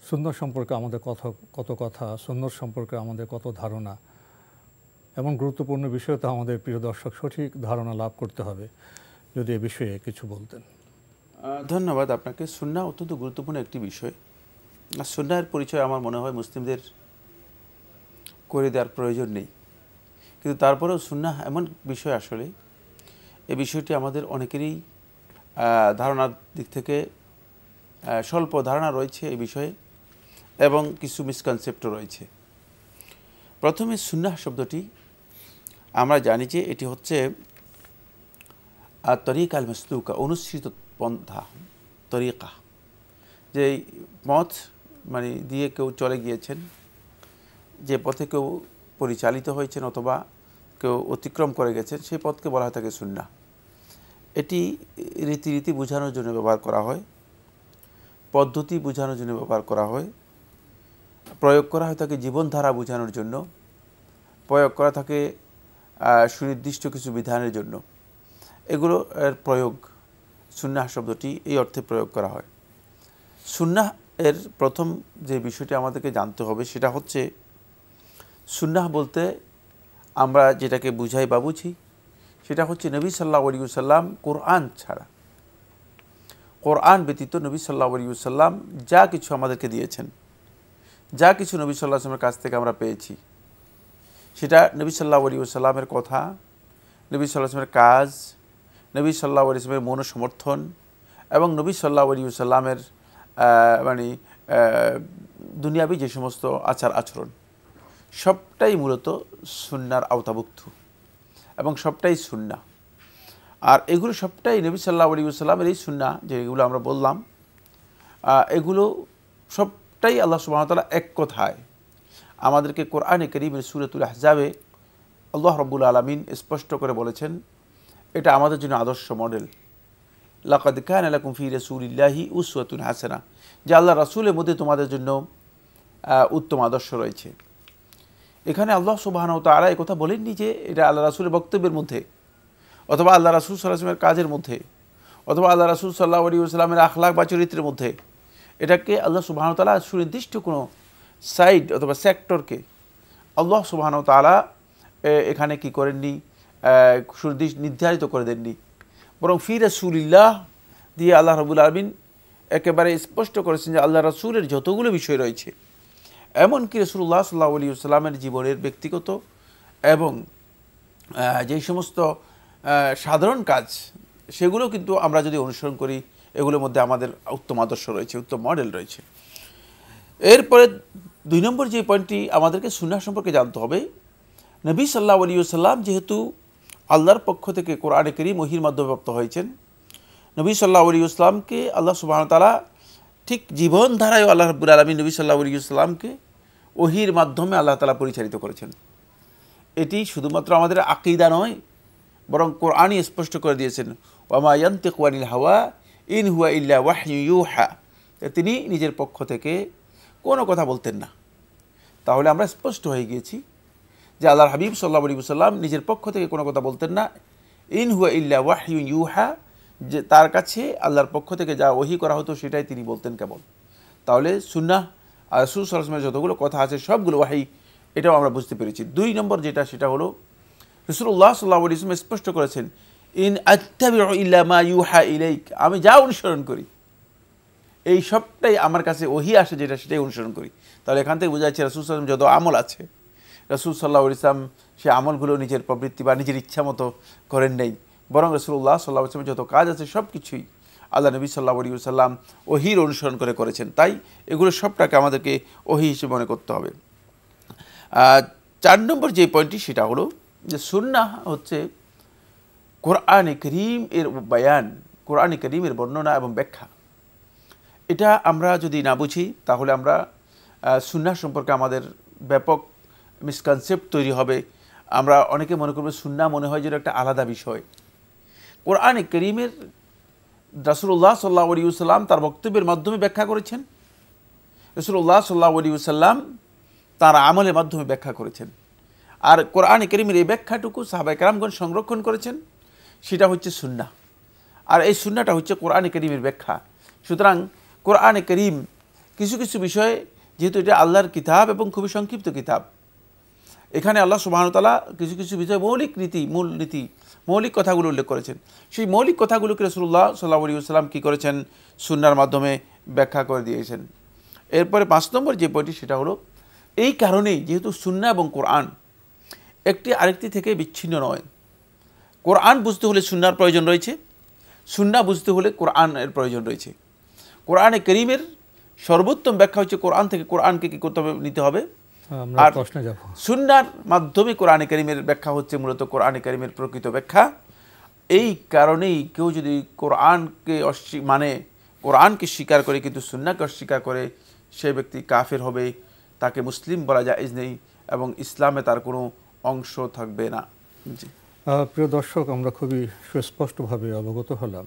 সুন্নাহ সম্পর্কে আমাদের কত কথা, সুন্নাহ সম্পর্কে আমাদের কত ধারণা, এমন গুরুত্বপূর্ণ বিষয়ে তো আমাদের প্রিয় দর্শক সঠিক ধারণা লাভ করতে হবে। যদি এ বিষয়ে কিছু বলতেন। ধন্যবাদ আপনাকে। সুন্নাহ অত্যন্ত গুরুত্বপূর্ণ একটি বিষয়। আর সুন্নাহের পরিচয় আমার মনে হয় মুসলিমদের করে দেওয়ার প্রয়োজন নেই, কিন্তু তারপরেও সুন্নাহ এমন বিষয়, আসলে এই বিষয়টি আমাদের অনেকেরই ধারণার দিক থেকে স্বল্প ধারণা রয়েছে এই বিষয়ে, এবং কিছু মিসকনসেপ্টও রয়েছে। প্রথমে সুন্নাহ শব্দটি আমরা জানি যে এটি হচ্ছে তরিকা আল মাসলুকা, অনুসৃত পন্থা, তরিকা, যে পথ মানে দিয়ে কেউ চলে গিয়েছেন, যে পথে কেউ পরিচালিত হয়েছেন অথবা কেউ অতিক্রম করে গেছেন, সেই পথকে বলা হয় থাকে সুন্নাহ। এটি রীতিরীতি বোঝানোর জন্য ব্যবহার করা হয়, পদ্ধতি বোঝানোর জন্য ব্যবহার করা হয়, প্রয়োগ করা হয় থাকে জীবনধারা বোঝানোর জন্য, প্রয়োগ করা থাকে সুনির্দিষ্ট কিছু বিধানের জন্য। এগুলো এর প্রয়োগ, সুন্নাহ শব্দটি এই অর্থে প্রয়োগ করা হয়। সুন্নাহ এর প্রথম যে বিষয়টি আমাদেরকে জানতে হবে সেটা হচ্ছে, সুন্নাহ বলতে আমরা যেটাকে বুঝাই বা বুঝি সেটা হচ্ছে নবী সাল্লাল্লাহু আলাইহি ওয়াসাল্লাম কোরআন ছাড়া, কোরআন ব্যতীত নবী সাল্লাল্লাহু আলাইহি ওয়াসাল্লাম যা কিছু আমাদেরকে দিয়েছেন, যা কিছু নবী সাল্লাল্লাহু আলাইহি ওয়াসাল্লামের কাছ থেকে আমরা পেয়েছি, সেটা নবী সাল্লাল্লাহু আলাইহি ওয়াসাল্লামের কথা, নবী সাল্লাল্লাহু আলাইহি ওয়াসাল্লামের কাজ, নবী সাল্লাল্লাহু আলাইহি ওয়াসাল্লামের মনোসমর্থন এবং নবী সাল্লাল্লাহু আলাইহি ওয়াসাল্লামের মানে দুনিয়াবী যে সমস্ত আচার আচরণ, সবটাই মূলত সুন্নাহর আওতাভুক্ত এবং সবটাই সুন্নাহ। আর এগুলো সবটাই নবী সাল্লাল্লাহু আলাইহি ওয়াসাল্লামের এই সুন্নাহ যেগুলো আমরা বললাম, এগুলো সবটাই আল্লাহ সুবহানাহু ওয়া তাআলা এক কথায় আমাদেরকে কোরআনে কারীমের সূরাতুল আহজাবে আল্লাহ রাব্বুল আলামিন স্পষ্ট করে বলেছেন, এটা আমাদের জন্য আদর্শ মডেল। লাকাদ কানা লাকুম ফি রাসূলিল্লাহি উসওয়াতুন হাসানাহ, যে আল্লাহ রাসূলের মধ্যে তোমাদের জন্য উত্তম আদর্শ রয়েছে। এখানে আল্লাহ সুবহানাহু ওয়া তাআলা এই কথা বলেননি যে এটা আল্লাহ রাসূলের বক্তব্যের মধ্যে, অথবা আল্লাহ রাসূল সাল্লাল্লাহু আলাইহি ওয়াসাল্লামের কাজের মধ্যে, অথবা আল্লাহ রাসূল সাল্লাল্লাহু আলাইহি ওয়াসাল্লামের আখলাক বা চরিত্রের মধ্যে। এটাকে আল্লাহ সুবহানাহু ওয়া তাআলা সুনির্দিষ্ট কোনো সাইড অথবা সেক্টরকে আল্লাহ সুবহানাহু ওয়া তাআলা এখানে কি করেননি, নির্ধারিত করে দেননি, বরং ফি রাসূলিল্লাহ দিয়ে আল্লাহ রাব্বুল আলামিন একেবারে স্পষ্ট করেছেন যে আল্লাহ রাসূলের যতগুলো বিষয় রয়েছে, এমনকি রাসূলুল্লাহ সাল্লাল্লাহু আলাইহি ওয়াসাল্লামের জীবনের ব্যক্তিগত এবং যেই সমস্ত সাধারণ কাজ, সেগুলো কিন্তু আমরা যদি অনুসরণ করি, এগুলোর মধ্যে আমাদের উত্তম আদর্শ রয়েছে, উত্তম মডেল রয়েছে। এরপরে 2 নম্বর যে পয়েন্টটি আমাদেরকে সুন্নাহ সম্পর্কে জানতে হবে, নবী সাল্লাল্লাহু আলাইহি ওয়াসাল্লাম যেহেতু আল্লাহর পক্ষ থেকে কোরআনে কারীম ওহীর মাধ্যমে প্রাপ্ত হয়েছেন, নবী সাল্লাল্লাহু আলাইহি ওয়াসাল্লামকে আল্লাহ সুবহানাহু ওয়া তাআলা ঠিক জীবনধারায় আল্লাহ রাব্বুল আলামিন নবী সাল্লাল্লাহু আলাইহি ওয়াসাল্লামকে ওহীর মাধ্যমে আল্লাহ তাআলা পরিচালিত করেছেন। এটি শুধুমাত্র আমাদের আকীদা নয়, বরং কোরআনই স্পষ্ট করে দিয়েছেন, ওয়া মা ইয়ানতিকু আনিল হাওয়া ইন হুয়া ইল্লা ওয়াহয়ু ইউহা, তিনি নিজের পক্ষ থেকে কোনো কথা বলতেন না। তাহলে আমরা স্পষ্ট হয়ে গিয়েছি যে আল্লাহর হাবিব সাল্লাল্লাহু আলাইহি ওয়াসাল্লাম নিজের পক্ষ থেকে কোনো কথা বলতেন না। ইন হুয়া ইল্লা ওয়াহয়ু ইউহা, যে তার কাছে আল্লাহর পক্ষ থেকে যা ওহী করা হতো সেটাই তিনি বলতেন কেবল। তাহলে সুন্নাহ আর রাসূল সাল্লাল্লাহু আলাইহি ওয়াসাল্লামের যতগুলো কথা আছে সবগুলো ওহী, এটাও আমরা বুঝতে পেরেছি। 2 নম্বর যেটা, সেটা হলো রাসূলুল্লাহ সাল্লাল্লাহু আলাইহি ওয়াসাল্লাম স্পষ্ট করেছেন, ইন আত্তাবিউ ইল্লা মা ইউহা ইলাইক, আমি যা অনুসরণ করি এই সবটাই আমার কাছে ওহী আসে যেটা, সেটাই অনুসরণ করি। তাহলে এখান থেকে বোঝা যাচ্ছে রাসূল সাল্লাল্লাহু আলাইহি ওয়াসাল্লাম যত আমল আছে, রাসূল সাল্লাল্লাহু আলাইহি ওয়াসাল্লাম সে আমলগুলো নিজের প্রবৃত্তি বা নিজের ইচ্ছা মতো করেন নেই, বরং রাসূলুল্লাহ সাল্লাল্লাহু আলাইহি ওয়াসাল্লামের যত কাজ আছে সব কিছুই আল্লাহ নবী সাল্লাল্লাহু আলাইহি ওয়াসাল্লাম ওহীর অনুসরণ করে করেছেন। তাই এগুলো সবটাকে আমাদেরকে ওহী হিসেবে মনে করতে হবে। 4 নম্বর যে পয়েন্টটি, সেটা হলো যে সুন্নাহ হচ্ছে কোরআনে কারীম এর বায়ান, কোরআনে কারীমের বর্ণনা এবং ব্যাখ্যা। এটা আমরা যদি না বুঝি তাহলে আমরা সুন্নাহ সম্পর্কে আমাদের ব্যাপক মিসকনসেপ্ট তৈরি হবে। আমরা অনেকে মনে করবে সুন্নাহ মনে হয় যেন একটা আলাদা বিষয়। কোরআনে কারীমের রাসূলুল্লাহ সাল্লাল্লাহু আলাইহি ওয়াসাল্লাম তার বক্তব্যের মাধ্যমে ব্যাখ্যা করেছেন, রাসূলুল্লাহ সাল্লাল্লাহু আলাইহি ওয়াসাল্লাম তার আমলের মাধ্যমে ব্যাখ্যা করেছেন। আর কোরআনে কারীমের এই ব্যাখ্যাটুকু সাহাবায়ে কেরামগণ সংরক্ষণ করেছেন, সেটা হচ্ছে সুন্নাহ। আর এই সুন্নাহটা হচ্ছে কোরআনে কারীমের ব্যাখ্যা, সুতরাং কোরআনে করিম কিছু কিছু বিষয়ে, যেহেতু এটা আল্লাহর কিতাব এবং খুবই সংক্ষিপ্ত কিতাব, এখানে আল্লাহ সুবহানাহু ওয়া তাআলা কিছু কিছু বিষয়ে মৌলিক কথাগুলো উল্লেখ করেছেন। সেই মৌলিক কথাগুলোকে রাসূলুল্লাহ সাল্লাল্লাহু আলাইহি ওয়াসাল্লাম কী করেছেন, সুন্নাহর মাধ্যমে ব্যাখ্যা করে দিয়েছেন। এরপরে 5 নম্বর যে পয়েন্টটি, সেটা হলো এই কারণেই যেহেতু সুন্নাহ এবং কোরআন একটি আরেকটি থেকে বিচ্ছিন্ন নয়, কোরআন বুঝতে হলে সুন্নাহর প্রয়োজন রয়েছে, সুন্নাহ বুঝতে হলে কোরআনের প্রয়োজন রয়েছে। কোরআনে করিমের সর্বোত্তম ব্যাখ্যা হচ্ছে কোরআন থেকে কোরআনকে কী করতে হবে, নিতে হবে। আর সুন্নাহর মাধ্যমে কোরআনে করিমের ব্যাখ্যা হচ্ছে মূলত কোরআনে করিমের প্রকৃত ব্যাখ্যা। এই কারণেই কেউ যদি কোরআনকে কোরআনকে স্বীকার করে কিন্তু সুন্নাহকে অস্বীকার করে, সেই ব্যক্তি কাফের হবে, তাকে মুসলিম বলা জায়েজ নেই এবং ইসলামে তার কোনো অংশ থাকবে না। জি প্রিয় দর্শক, আমরা খুবই সুস্পষ্টভাবে অবগত হলাম,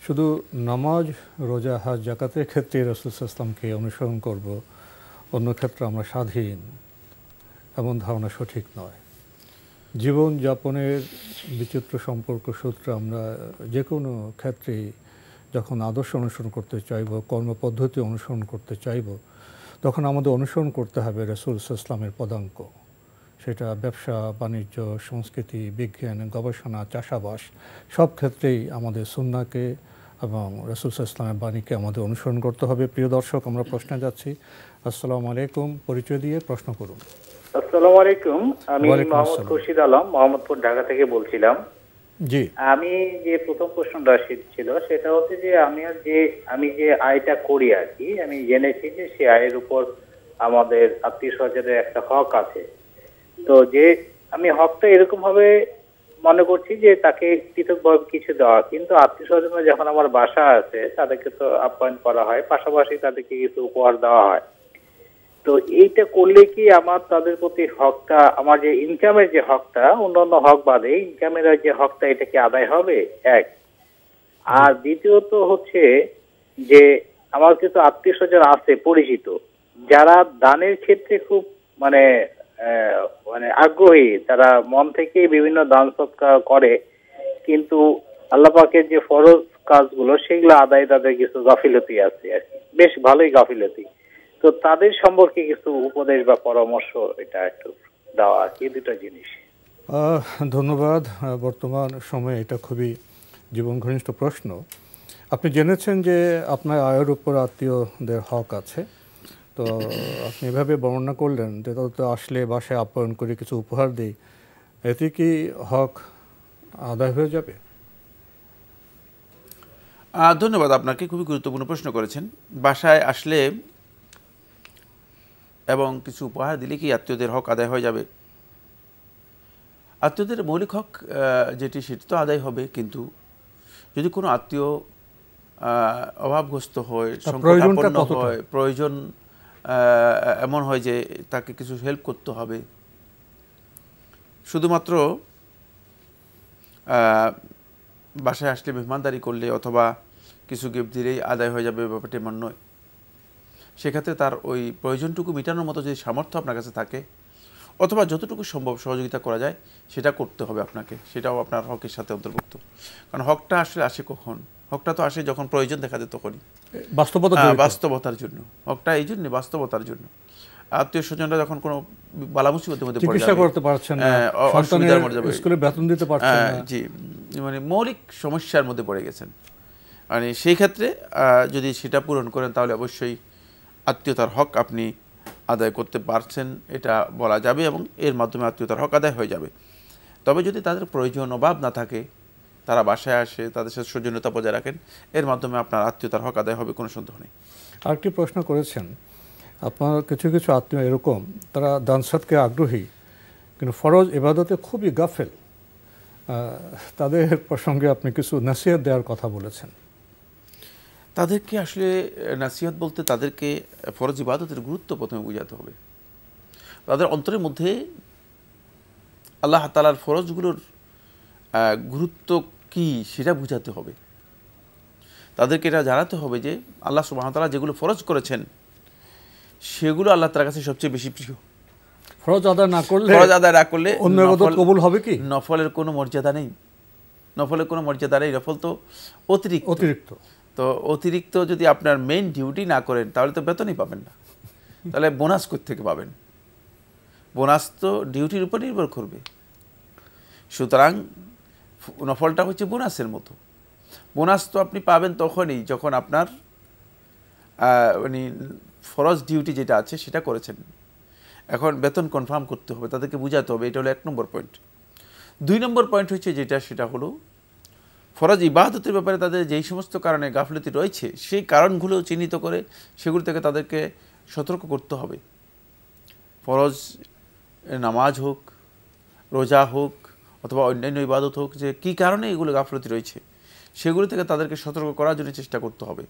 শুধু নামাজ, রোজা, হজ, যাকাতের ক্ষেত্রে রাসূল সাল্লাল্লাহু আলাইহি ওয়াসাল্লামকে অনুসরণ করব, অন্য ক্ষেত্রে আমরা স্বাধীন, এমন ধারণা সঠিক নয়। জীবনযাপনের বিচিত্র সম্পর্ক সূত্রে আমরা যে কোনো ক্ষেত্রেই যখন আদর্শ অনুসরণ করতে চাইব, কর্মপদ্ধতি অনুসরণ করতে চাইব, তখন আমাদের অনুসরণ করতে হবে রাসূল সাল্লাল্লাহু আলাইহি ওয়াসাল্লামের পদাঙ্ক। সেটা ব্যবসা, বাণিজ্য, সংস্কৃতি, বিজ্ঞান, গবেষণা, চাষাবাস, সব ক্ষেত্রেই আমাদের সুন্নাহকে এবং রাসূল সাল্লাল্লাহু আলাইহি ওয়াসাল্লামের বাণীকে আমাদের অনুসরণ করতে হবে। প্রিয় দর্শক, আমরা প্রশ্নে যাচ্ছি। আসসালামু আলাইকুম, পরিচয় দিয়ে প্রশ্ন করুন। আসসালামু আলাইকুম, আমি মোহাম্মদ খুরশিদ আলম, মোহাম্মদপুর, ঢাকা থেকে বলছিলাম। জি, আমি যে প্রথম প্রশ্নটা ছিল সেটা হচ্ছে যে আমি যে আয়টা করি আর কি, আমি জেনেছি যে সে আয়ের উপর আমাদের আত্মীয় স্বজনের একটা হক আছে। তো যে আমি হকটা এরকম ভাবে মনে করছি যে তাকে পৃথকভাবে কিছু দেওয়া, কিন্তু আত্মীয় স্বজনরা যখন আমার বাসা আছে তাদেরকে তো আপ্যায়ন করা হয়, পাশাপাশি তাদেরকে কিছু উপহার দেওয়া হয়। তো এইটা করলে কি আমার তাদের প্রতি হকটা, আমার যে ইনকামের যে হকটা, অন্যান্য হক বাদে ইনকামের যে হকটা, এটা কি আদায় হবে? এক। আর দ্বিতীয়ত হচ্ছে যে আমার কিছু আত্মীয় স্বজন আছে পরিচিত, যারা দানের ক্ষেত্রে খুব মানে আগ্রহী, তারা মন থেকে বিভিন্ন দান সৎকার করে, কিন্তু আল্লাহ পাকের যে ফরজ কাজগুলো সেগুলো আদায় তাদের কিছু গাফিলতি আছে আর কি, বেশ ভালোই গাফিলতি। তো তাদের সম্পর্কে কিছু উপদেশ বা পরামর্শ এটা একটু দেওয়া আর কি, দুটো জিনিস। ধন্যবাদ। বর্তমান সময়ে এটা খুবই জীবন ঘনিষ্ঠ প্রশ্ন। আপনি জেনেছেন যে আপনার আয়ের উপর আত্মীয়দের হক আছে, তো আপনি এভাবে বর্ণনা করলেন যে তো আসলে বাসায় আপ্যায়ন করে কিছু উপহার দিই, এতে কি হক আদায় হয়ে যাবে? ধন্যবাদ আপনাকে, খুবই গুরুত্বপূর্ণ প্রশ্ন করেছেন। বাসায় আসলে এবং কিছু উপহার দিলে কি আত্মীয়দের হক আদায় হয়ে যাবে? আত্মীয়দের মৌলিক হক যেটি, সেটি তো আদায় হবে, কিন্তু যদি কোনো আত্মীয় অভাবগ্রস্ত হয়, সংকটাপন্ন হয়, প্রয়োজন এমন হয় যে তাকে কিছু হেল্প করতে হবে, শুধুমাত্র বাসায় আসলে মেহমানদারি করলে অথবা কিছু গিফট দিলেই আদায় হয়ে যাবে ব্যাপারটি এমন নয়। সেক্ষেত্রে তার ওই প্রয়োজনটুকু মেটানোর মতো যদি সামর্থ্য আপনার কাছে থাকে, অথবা যতটুকু সম্ভব সহযোগিতা করা যায় সেটা করতে হবে আপনাকে, সেটাও আপনার হকের সাথে অন্তর্ভুক্ত। কারণ হকটা আসলে আসে কখন? হকটা তো আসে যখন প্রয়োজন দেখা যায়, তখনই, বাস্তবতার জন্য। হকটা এই জন্য বাস্তবতার জন্য। আত্মীয় স্বজনরা যখন কোনো বালা মুসিবতের মধ্যে পড়ে যাবে, করতে পারছেন না, অসুবিধার মধ্যে যাবে, স্কুলে বেতন দিতে পারছেন না, জি, মানে মৌলিক সমস্যার মধ্যে পড়ে গেছেন, মানে সেই ক্ষেত্রে যদি সেটা পূরণ করেন তাহলে অবশ্যই আত্মীয়তার হক আপনি আদায় করতে পারছেন, এটা বলা যাবে, এবং এর মাধ্যমে আত্মীয়তার হক আদায় হয়ে যাবে। তবে যদি তাদের প্রয়োজন অভাব না থাকে, তারা বাসায় আসে, তাদের সাথে সৌজন্যতা বজায় রাখেন, এর মাধ্যমে আপনার আত্মীয়তার হক আদায় হবে, কোনো সন্দেহ নেই। আরেকটি প্রশ্ন করেছেন, আপনার কিছু কিছু আত্মীয় এরকম, তারা দান সৎকারে আগ্রহী কিন্তু ফরজ ইবাদতে খুবই গাফেল, তাদের প্রসঙ্গে আপনি কিছু নসিহত দেওয়ার কথা বলেছেন। তাদেরকে আসলে নসিহত বলতে তাদেরকে ফরজ ইবাদতের গুরুত্ব প্রথমে বোঝাতে হবে। তাদের অন্তরের মধ্যে আল্লাহ তাআলার ফরজগুলোর গুরুত্ব কি সেটা বোঝাতে হবে। তাদেরকে এটা জানাতে হবে যে আল্লাহ সুবহানাহু ওয়া তাআলা যেগুলো ফরজ করেছেন সেগুলো আল্লাহ তাআলার কাছে সবচেয়ে বেশি প্রিয়। ফরজ আদায় না করলে অন্য ইবাদত কবুল হবে কি? নফলের কোনো মর্যাদা নেই, নফলের কোনো মর্যাদা নেই। নফল তো অতিরিক্ত। তো অতিরিক্ত যদি আপনার মেইন ডিউটি না করেন তাহলে তো বেতনই পাবেন না, তাহলে বোনাস কোত্থেকে পাবেন? বোনাস তো ডিউটির উপর নির্ভর করবে। সুতরাং নফলটা হচ্ছে বোনাসের মতো। বোনাস তো আপনি পাবেন তখনই যখন আপনার মানে ফরজ ডিউটি যেটা আছে সেটা করেছেন। এখন বেতন কনফার্ম করতে হবে, তাদেরকে বুঝাতে হবে, এটা হলো 1 নম্বর পয়েন্ট। 2 নম্বর পয়েন্ট হচ্ছে যেটা, সেটা হলো ফরজ ইবাদতের ব্যাপারে তাদের যেই সমস্ত কারণে গাফলতি রয়েছে সেই কারণগুলো চিহ্নিত করে সেগুলো থেকে তাদেরকে সতর্ক করতে হবে। ফরজ নামাজ হোক, রোজা হোক অথবা অন্যান্য ইবাদত হোক, যে কী কারণে এগুলো গাফলতি রয়েছে সেগুলো থেকে তাদেরকে সতর্ক করার জন্য চেষ্টা করতে হবে।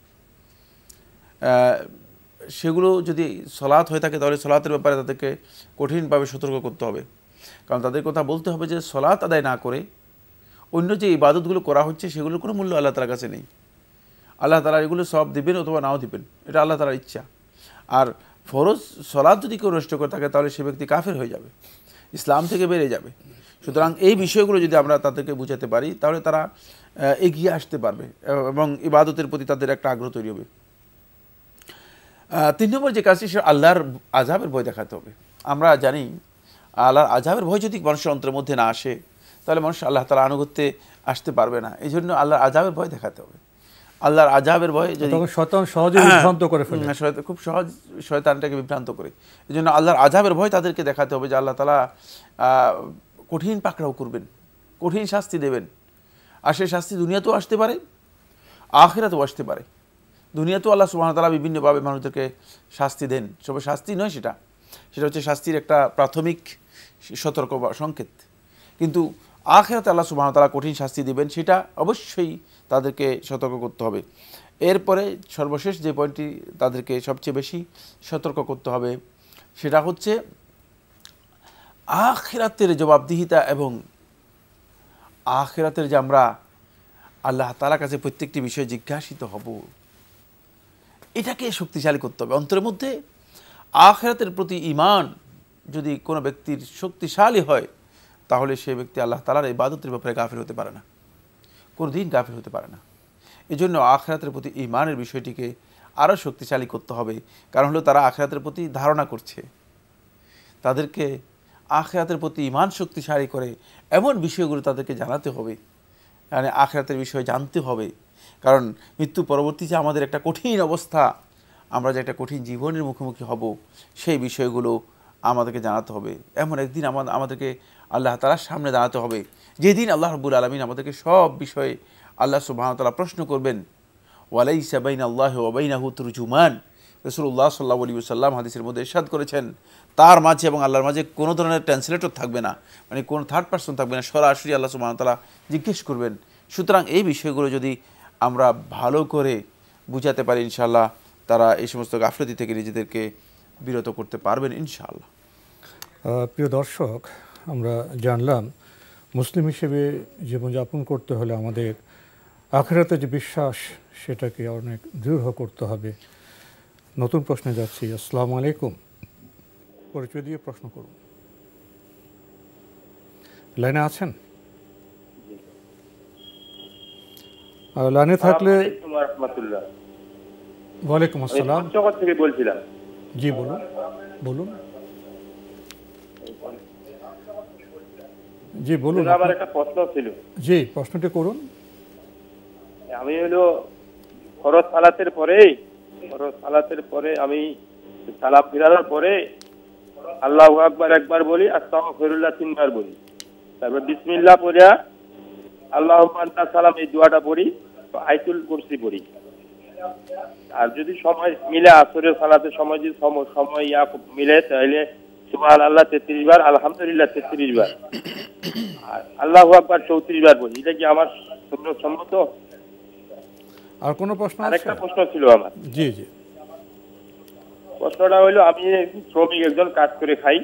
সেগুলো যদি সলাৎ হয়ে থাকে তাহলে সলাতের ব্যাপারে তাদেরকে কঠিনভাবে সতর্ক করতে হবে, কারণ তাদের কথা বলতে হবে যে সলাৎ আদায় না করে অন্য যে ইবাদতগুলো করা হচ্ছে সেগুলোর কোনো মূল্য আল্লাহ তাআলার কাছে নেই। আল্লাহ তাআলা এগুলো সব দিবেন অথবা নাও দিবেন, এটা আল্লাহ তাআলার ইচ্ছা। আর ফরজ সলাৎ যদি কেউ নষ্ট করে থাকে তাহলে সে ব্যক্তি কাফের হয়ে যাবে, ইসলাম থেকে বেরিয়ে যাবে। সুতরাং এই বিষয়গুলো যদি আমরা তাদেরকে বুঝাতে পারি তাহলে তারা এগিয়ে আসতে পারবে এবং ইবাদতের প্রতি তাদের একটা আগ্রহ তৈরি হবে। 3 নম্বর যে কাজটি, সে আল্লাহর আযাবের ভয় দেখাতে হবে। আমরা জানি আল্লাহর আযাবের ভয় যদি মানুষের অন্তরের মধ্যে না আসে তাহলে মানুষ আল্লাহ তাআলার আনুগত্যে আসতে পারবে না। এই জন্য আল্লাহর আযাবের ভয় দেখাতে হবে। আল্লাহর আযাবের ভয় যদি শয়তান সহজে বিভ্রান্ত করে ফেলে, খুব সহজ শয়তানটাকে বিভ্রান্ত করে, এই জন্য আল্লাহর আযাবের ভয় তাদেরকে দেখাতে হবে যে আল্লাহ তাআলা কঠিন পাকড়াও করবেন, কঠিন শাস্তি দেবেন। আর সেই শাস্তি দুনিয়াতেও আসতে পারে, আখিরাতেও আসতে পারে। দুনিয়াতেও আল্লাহ সুবহানাহু ওয়া তাআলা বিভিন্নভাবে মানুষদেরকে শাস্তি দেন, সব শাস্তি নয়, সেটা হচ্ছে শাস্তির একটা প্রাথমিক সতর্ক বা সংকেত। কিন্তু আখিরাতে আল্লাহ সুবহানাহু ওয়া তাআলা কঠিন শাস্তি দেবেন, সেটা অবশ্যই তাদেরকে সতর্ক করতে হবে। এরপরে সর্বশেষ যে পয়েন্টটি তাদেরকে সবচেয়ে বেশি সতর্ক করতে হবে সেটা হচ্ছে আখিরাতের জবাবদিহিতা এবং আখিরাতের যে আমরা আল্লাহ তাআলার কাছে প্রত্যেকটি বিষয়ে জিজ্ঞাসিত হব, এটাকে শক্তিশালী করতে হবে। অন্তরের মধ্যে আখিরাতের প্রতি ঈমান যদি কোনো ব্যক্তির শক্তিশালী হয় তাহলে সে ব্যক্তি আল্লাহ তাআলার ইবাদতের ব্যাপারে গাফিল হতে পারে না, কোনোদিন গাফিল হতে পারে না। এই জন্য আখিরাতের প্রতি ঈমানের বিষয়টিকে আরও শক্তিশালী করতে হবে। কারণ হলো তারা আখিরাতের প্রতি ধারণা করছে, তাদেরকে আখিরাতের প্রতি ঈমান শক্তিশালী করে এমন বিষয়গুলো তাদেরকে জানাতে হবে, মানে আখিরাতের বিষয়ে জানতে হবে। কারণ মৃত্যু পরবর্তী যে আমাদের একটা কঠিন অবস্থা, আমরা যে একটা কঠিন জীবনের মুখোমুখি হব, সেই বিষয়গুলো আমাদেরকে জানাতে হবে। এমন একদিন আমাদেরকে আল্লাহ তাআলার সামনে দাঁড়াতে হবে, যেদিন আল্লাহ রাব্বুল আলামিন আমাদেরকে সব বিষয়ে আল্লাহ সুবহানাহু ওয়া তাআলা প্রশ্ন করবেন। ওয়ালাইসা বাইনাল্লাহি ওয়া বাইনাহু তুরজুমান, রাসূলুল্লাহ সাল্লাল্লাহু আলাইহি ওয়াসাল্লাম হাদিসের মধ্যে ইরশাদ করেছেন, তার মাঝে এবং আল্লাহর মাঝে কোনো ধরনের ট্রান্সলেটর থাকবে না, মানে কোনো থার্ড পারসন থাকবে না, সরাসরি আল্লাহ সুবহানাহু ওয়া তাআলা জিজ্ঞেস করবেন। সুতরাং এই বিষয়গুলো যদি আমরা ভালো করে বুঝাতে পারি ইনশাআল্লাহ তারা এই সমস্ত গাফলতি থেকে নিজেদেরকে বিরত করতে পারবেন ইনশাআল্লাহ। প্রিয় দর্শক, আমরা জানলাম মুসলিম হিসেবে জীবনযাপন করতে হলে আমাদের আখিরাতে যে বিশ্বাস সেটাকে অনেক দৃঢ় করতে হবে। নতুন প্রশ্নে যাচ্ছি। আসসালামু আলাইকুম, পরিচয় দিয়ে প্রশ্ন করুন। লাইনে আছেন? লাইনে থাকলে। ওয়ালাইকুম আসসালাম, থেকে বলছিলাম। জি বলুন বলুন। জি বলুন। আমার একটা প্রশ্ন ছিল। জি, প্রশ্নটি করুন। আমি হলো ফরজ সালাতের পরে আমি সালাম ফিরানোর পরে আল্লাহু আকবার একবার বলি, আস্তাগফিরুল্লাহ 3 বার বলি, তারপর বিসমিল্লাহ পড়ে আল্লাহুম্মা আনতা সালাম এই দোয়াটা পড়ি, আয়াতুল কুরসি পড়ি। আর যদি সময় মিলে আসরের সালাতের সময় যদি সময় মিলে তাহলে সুবহানাল্লাহ 33 বার, আলহামদুলিল্লাহ 33 বার, আর আল্লাহু আকবার 34 বার বলি। এটা কি আমার সম্মত? আর কোনো প্রশ্ন আছে? আরেকটা প্রশ্ন ছিল আমার। জি জি। প্রশ্নটা হলো, আমি শ্রমিক একজন, কাজ করে খাই,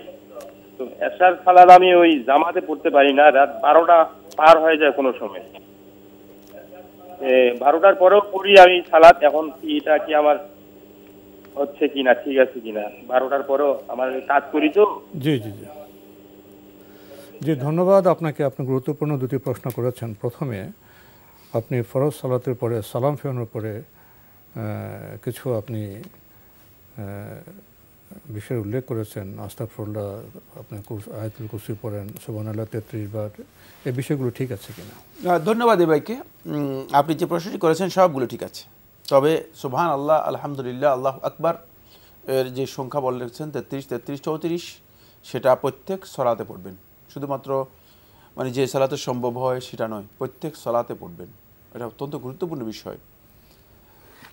তো এশার সালাত আমি ওই জামাতে পড়তে পারি না, রাত 12টা পার হয়ে যায় কোনো সময়, 12টার পরেও পড়ি আমি সালাত। এখন এটা কি আমার হচ্ছে কিনা, ঠিক আছে কিনা? 12টার পরেও আমার কাজ করি তো। জি জি জি জি, ধন্যবাদ আপনাকে। আপনি গুরুত্বপূর্ণ দুটি প্রশ্ন করেছেন। প্রথমে আপনি ফরজ সালাতের পরে সালাম ফেরানোর পরে কিছু আপনি বিষয় উল্লেখ করেছেন, আস্তাগফিরুল্লাহ, আপনি আয়াতুল কুরসি পড়েন, সুবহানাল্লাহ 33 বার, এই বিষয়গুলো ঠিক আছে কিনা? ধন্যবাদ এই ভাইকে। আপনি যে প্রশ্নটি করেছেন সবগুলো ঠিক আছে, তবে সুবহানাল্লাহ, আলহামদুলিল্লাহ, আল্লাহু আকবার এর যে সংখ্যা বলেছেন 33, 33, 34, সেটা প্রত্যেক সলাতে পড়বেন। শুধুমাত্র মানে যে সালাতে সম্ভব হয় সেটা নয়, প্রত্যেক সলাতে পড়বেন। এটা অত্যন্ত গুরুত্বপূর্ণ বিষয়।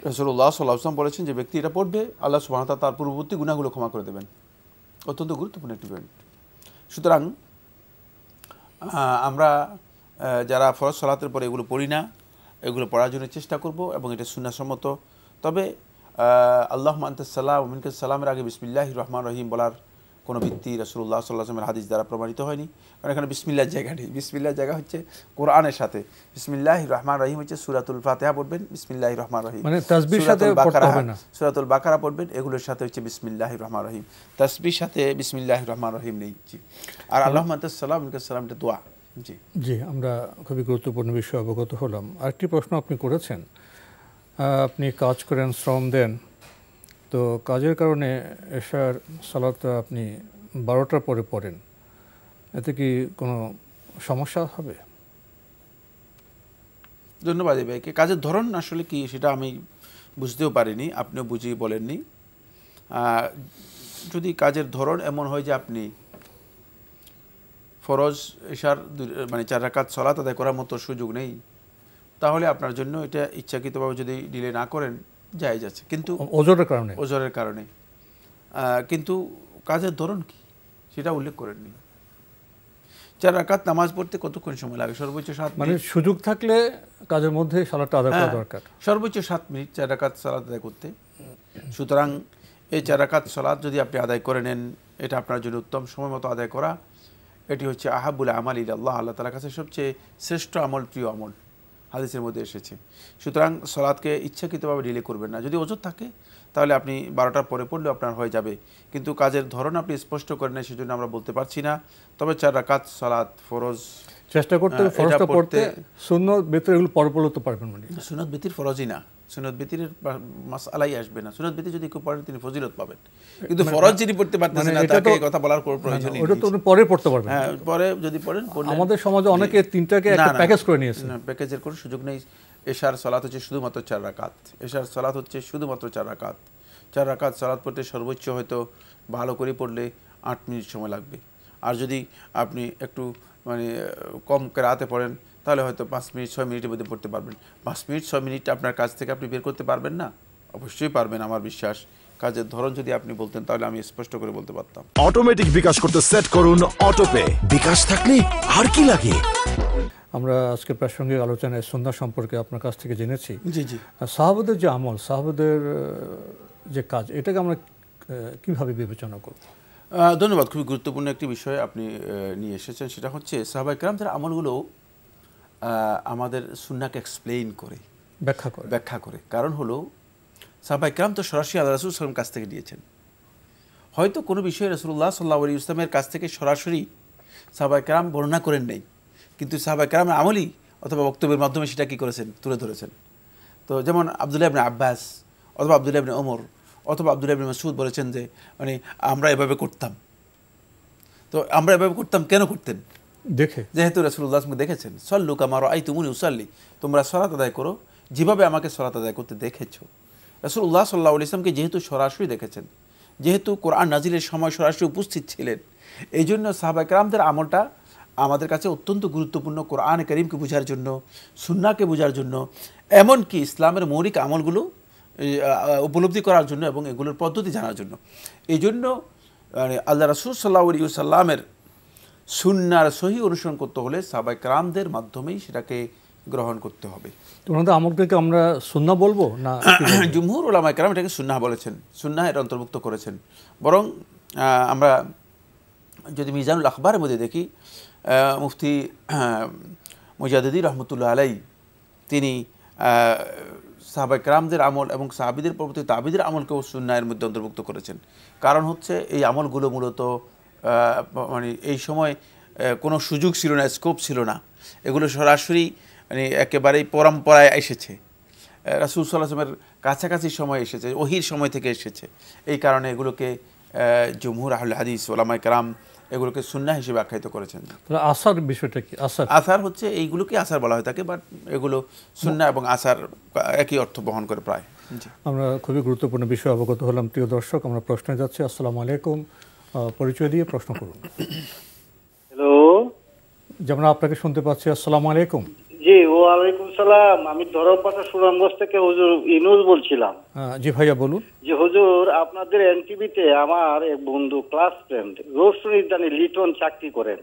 রাসূলুল্লাহ সাল্লাল্লাহু আলাইহি ওয়াসাল্লাম বলেছেন যে ব্যক্তি এটা পড়বে, আল্লাহ সুবহানাহু ওয়া তাআলা তার পূর্ববর্তী গুনাহগুলো ক্ষমা করে দেবেন। অত্যন্ত গুরুত্বপূর্ণ একটি পয়েন্ট। সুতরাং আমরা যারা ফরজ সালাতের পরে এগুলো পড়ি না, এগুলো পড়ার জন্য চেষ্টা করব এবং এটা সুন্নাহসম্মত। তবে আল্লাহুম্মা আনতাস সালাম ওয়া মিনকাস সালামের আগে বিসমিল্লাহির রহমানির রহিম বলার কোনো ভিত্তি রাসূলুল্লাহ সাল্লাল্লাহু আলাইহি ওয়াসাল্লামের হাদিস দ্বারা প্রমাণিত হয়নি। কারণ এখানে বিসমিল্লাহর জায়গা নেই। বিসমিল্লাহর জায়গা হচ্ছে কোরআনের সাথে। বিসমিল্লাহির রহমানির রহিম হচ্ছে সূরাতুল ফাতিহা পড়বেন, বিসমিল্লাহির রহমানির রহিম, মানে তাসবিহর সাথে পড়তে হবে না। সূরাতুল বাকারা পড়বেন, এগুলোর সাথে হচ্ছে বিসমিল্লাহির রহমানির রহিম। তাসবিহর সাথে বিসমিল্লাহির রহমানির রহিম নেই। জি। আর আল্লাহুম্মা আনতাস সালাম ওয়া মিনকাস সালাম এটা দোয়া। জি জি, আমরা খুবই গুরুত্বপূর্ণ বিষয়ে অবগত হলাম। আরেকটি প্রশ্ন আপনি করেছেন, আপনি কাজ করেন, শ্রম দেন, তো কাজের কারণে এশার সালাতটা আপনি 12টার পরে পড়েন, এতে কি কোনো সমস্যা হবে? ধন্যবাদ ভাইকে। কাজের ধরন আসলে কি সেটা আমি বুঝতেও পারিনি, আপনিও বুঝিয়ে বলেননি। যদি কাজের ধরন এমন হয় যে আপনি ফরজ এশার মানে 4 রাকাত সালাত আদায় করার মতো সুযোগ নেই, তাহলে আপনার জন্য এটা ইচ্ছাকৃতভাবে যদি ডিলে না করেন জায়েজ আছে, কিন্তু ওজরের কারণে। কিন্তু কাজের ধরন কি সেটা উল্লেখ করেননি। 4 রাকাত নামাজ পড়তে কতক্ষণ সময় লাগে? সর্বোচ্চ 7 মিনিট। মানে সুযোগ থাকলে কাজের মধ্যে সালাতটা আদায় করা দরকার। সর্বোচ্চ 7 মিনিট 4 রাকাত সালাত আদায় করতে। সুতরাং এই 4 রাকাত সালাত যদি আপনি আদায় করে নেন, এটা আপনার জন্য উত্তম। সময় মতো আদায় করা এটি হচ্ছে আহাবুল আমাল ইলাল্লাহ, আল্লাহ তাআলার কাছে সবচেয়ে শ্রেষ্ঠ আমল, প্রিয় আমল, হাদিসের মধ্যে এসেছে। সুতরাং সালাতকে ইচ্ছাকৃতভাবে ডিলে করবেন না। যদি ওজর থাকে তাহলে আপনি 12টার পরে পড়লেও আপনার হয়ে যাবে, কিন্তু কাজের ধরন আপনি স্পষ্ট করেন না, সেজন্য আমরা বলতে পারছি না। তবে 4 রাকাত সালাত ফরজ চেষ্টা করতে হবে, ফরজটা পড়তে, সুন্নত বিতির এগুলো পরে পড়লে তো পারবেন। মানে সুন্নত বিতির ফরজই না, সুন্নত বিতির মাসআলাই আসবে না। সুন্নত বিতি যদি কেউ পড়েন তিনি ফজিলত পাবেন, কিন্তু ফরজ যিনি পড়তে পারতেছেন না তাকে এই কথা বলার কোনো প্রয়োজন নেই। ওটা তো পরে পড়তে পারবেন। হ্যাঁ, পরে যদি পড়েন। আমাদের সমাজে অনেকে 3টাকে একটা প্যাকেজ করে নিয়েছে। না, প্যাকেজের কোনো সুযোগ নেই। এশার সালাত হচ্ছে শুধুমাত্র 4 রাকাত। এশার সালাত হচ্ছে শুধুমাত্র 4 রাকাত। 4 রাকাত সালাত পড়তে সর্বোচ্চ হয়তো ভালো করে পড়লে 8 মিনিট সময় লাগবে। আর যদি আপনি একটু মানে কম রাতে পড়েন তাহলে হয়তো 5 মিনিট 6 মিনিটের মধ্যে পড়তে পারবেন। 5 মিনিট 6 মিনিট আপনার কাজ থেকে আপনি বের করতে পারবেন না? অবশ্যই পারবেন, আমার বিশ্বাস। কাজের ধরন যদি আপনি বলতেন তাহলে আমি স্পষ্ট করে বলতে পারতাম। অটোমেটিক বিকাশ করতে সেট করুন অটোপে। বিকাশ থাকলে আর কি লাগে। আমরা আজকে প্রাসঙ্গিক আলোচনায় সুন্নাহ সম্পর্কে আপনার কাছ থেকে জেনেছি। জি জি। সাহাবাদের যে আমল, সাহাবাদের যে কাজ, এটাকে আমরা কিভাবে বিবেচনা করব? ধন্যবাদ। খুবই গুরুত্বপূর্ণ একটি বিষয় আপনি নিয়ে এসেছেন। সেটা হচ্ছে সাহাবায়ে কেরামদের আমলগুলো আমাদের সুন্নাহকে এক্সপ্লেইন করে, ব্যাখ্যা করে। কারণ হলো সাহাবায়ে কেরাম তো সরাসরি আল্লাহ রাসূল সাল্লাল্লাহু আলাইহি ওয়াসাল্লামের কাছ থেকে নিয়েছেন। হয়তো কোনো বিষয়ে রাসূলুল্লাহ সাল্লাল্লাহু আলাইহি ওয়াসাল্লামের কাছ থেকে সরাসরি সাহাবায়ে কেরাম বর্ণনা করেন নাই, কিন্তু সাহাবায়ে কেরামের আমলই অথবা বক্তব্যের মাধ্যমে সেটা কী করেছেন, তুলে ধরেছেন। তো যেমন আব্দুল্লাহ ইবনে আব্বাস অথবা আব্দুল্লাহ ইবনে ওমর অথবা আব্দুল্লাহ ইবনে মাসউদ বলেছেন যে মানে আমরা এভাবে করতাম। তো আমরা এভাবে করতাম কেন করতেন? দেখে, যেহেতু রাসূলুল্লাহ দেখেছেন। সল্লু কামা রাআইতুমুনি উসাল্লি, তোমরা সালাত আদায় করো যেভাবে আমাকে সালাত আদায় করতে দেখেছো। রাসূলুল্লাহ সাল্লাল্লাহু আলাইহি ওয়াসাল্লামকে যেহেতু সরাসরি দেখেছেন, যেহেতু কোরআন নাজিলের সময় সরাসরি উপস্থিত ছিলেন, এই জন্য সাহাবায়ে কেরামদের আমলটা আমাদের কাছে অত্যন্ত গুরুত্বপূর্ণ, কোরআন কারীমকে বোঝার জন্য, সুন্নাহকে বোঝার জন্য, এমনকি ইসলামের মৌলিক আমলগুলো উপলব্ধি করার জন্য এবং এগুলোর পদ্ধতি জানার জন্য। এই জন্য মানে আল্লাহ রাসূল সাল্লাল্লাহু আলাইহি ওয়াসাল্লামের সুন্নাহর সহি অনুসরণ করতে হলে সাহাবায়ে কেরামদের মাধ্যমেই সেটাকে গ্রহণ করতে হবে। তো ওনাদের আমলকে আমরা সুন্নাহ বলবো না? জুমহুর উলামায়ে কেরাম এটাকে সুন্নাহ বলেছেন, সুন্নাহ এর অন্তর্ভুক্ত করেছেন। বরং আমরা যদি মিজানুল আখবারের মধ্যে দেখি, মুফতি মুজাদ্দিদি রহমতুল্লাহ আলাই তিনি সাহাবায়ে কেরামদের আমল এবং সাহাবীদের পরবর্তী তাবিদের আমলকেও সুন্নাহের মধ্যে অন্তর্ভুক্ত করেছেন। কারণ হচ্ছে এই আমলগুলো মূলত মানে এই সময় কোনো সুযোগ ছিল না, স্কোপ ছিল না, এগুলো সরাসরি মানে একেবারেই পরম্পরায় এসেছে। রাসূল সাল্লাল্লাহু আলাইহি ওয়াসাল্লামের কাছাকাছি সময় এসেছে, ওহির সময় থেকে এসেছে। এই কারণে এগুলোকে জমহুর আহলে হাদিস ওলামায়ে কেরাম এগুলোকে সুন্নাহ হিসেবে আখ্যায়িত করেছেন। তাহলে আসার বিষয়টা কি? আসার হচ্ছে এইগুলোকে আসার বলা হয় থাকে, বাট এগুলো সুন্নাহ এবং আসার একই অর্থ বহন করে প্রায়। আমরা খুবই গুরুত্বপূর্ণ বিষয় অবগত হলাম। প্রিয় দর্শক, আমরা প্রশ্নে যাচ্ছি। আসসালামু আলাইকুম, পরিচয় দিয়ে প্রশ্ন করুন। হ্যালো, যেমন আপনাকে শুনতে পাচ্ছি। আসসালামু আলাইকুম। জি ওয়ালাইকুম সালাম। আমি ধরমপাশা সুনামগঞ্জ থেকে হুজুর ইনুস বলছিলাম। জি ভাইয়া বলুন। জি হুজুর, আপনাদের এনটিভিতে আমার এক বন্ধু ক্লাস ফ্রেন্ড রোশনিদানি লিটন চাকরি করেন।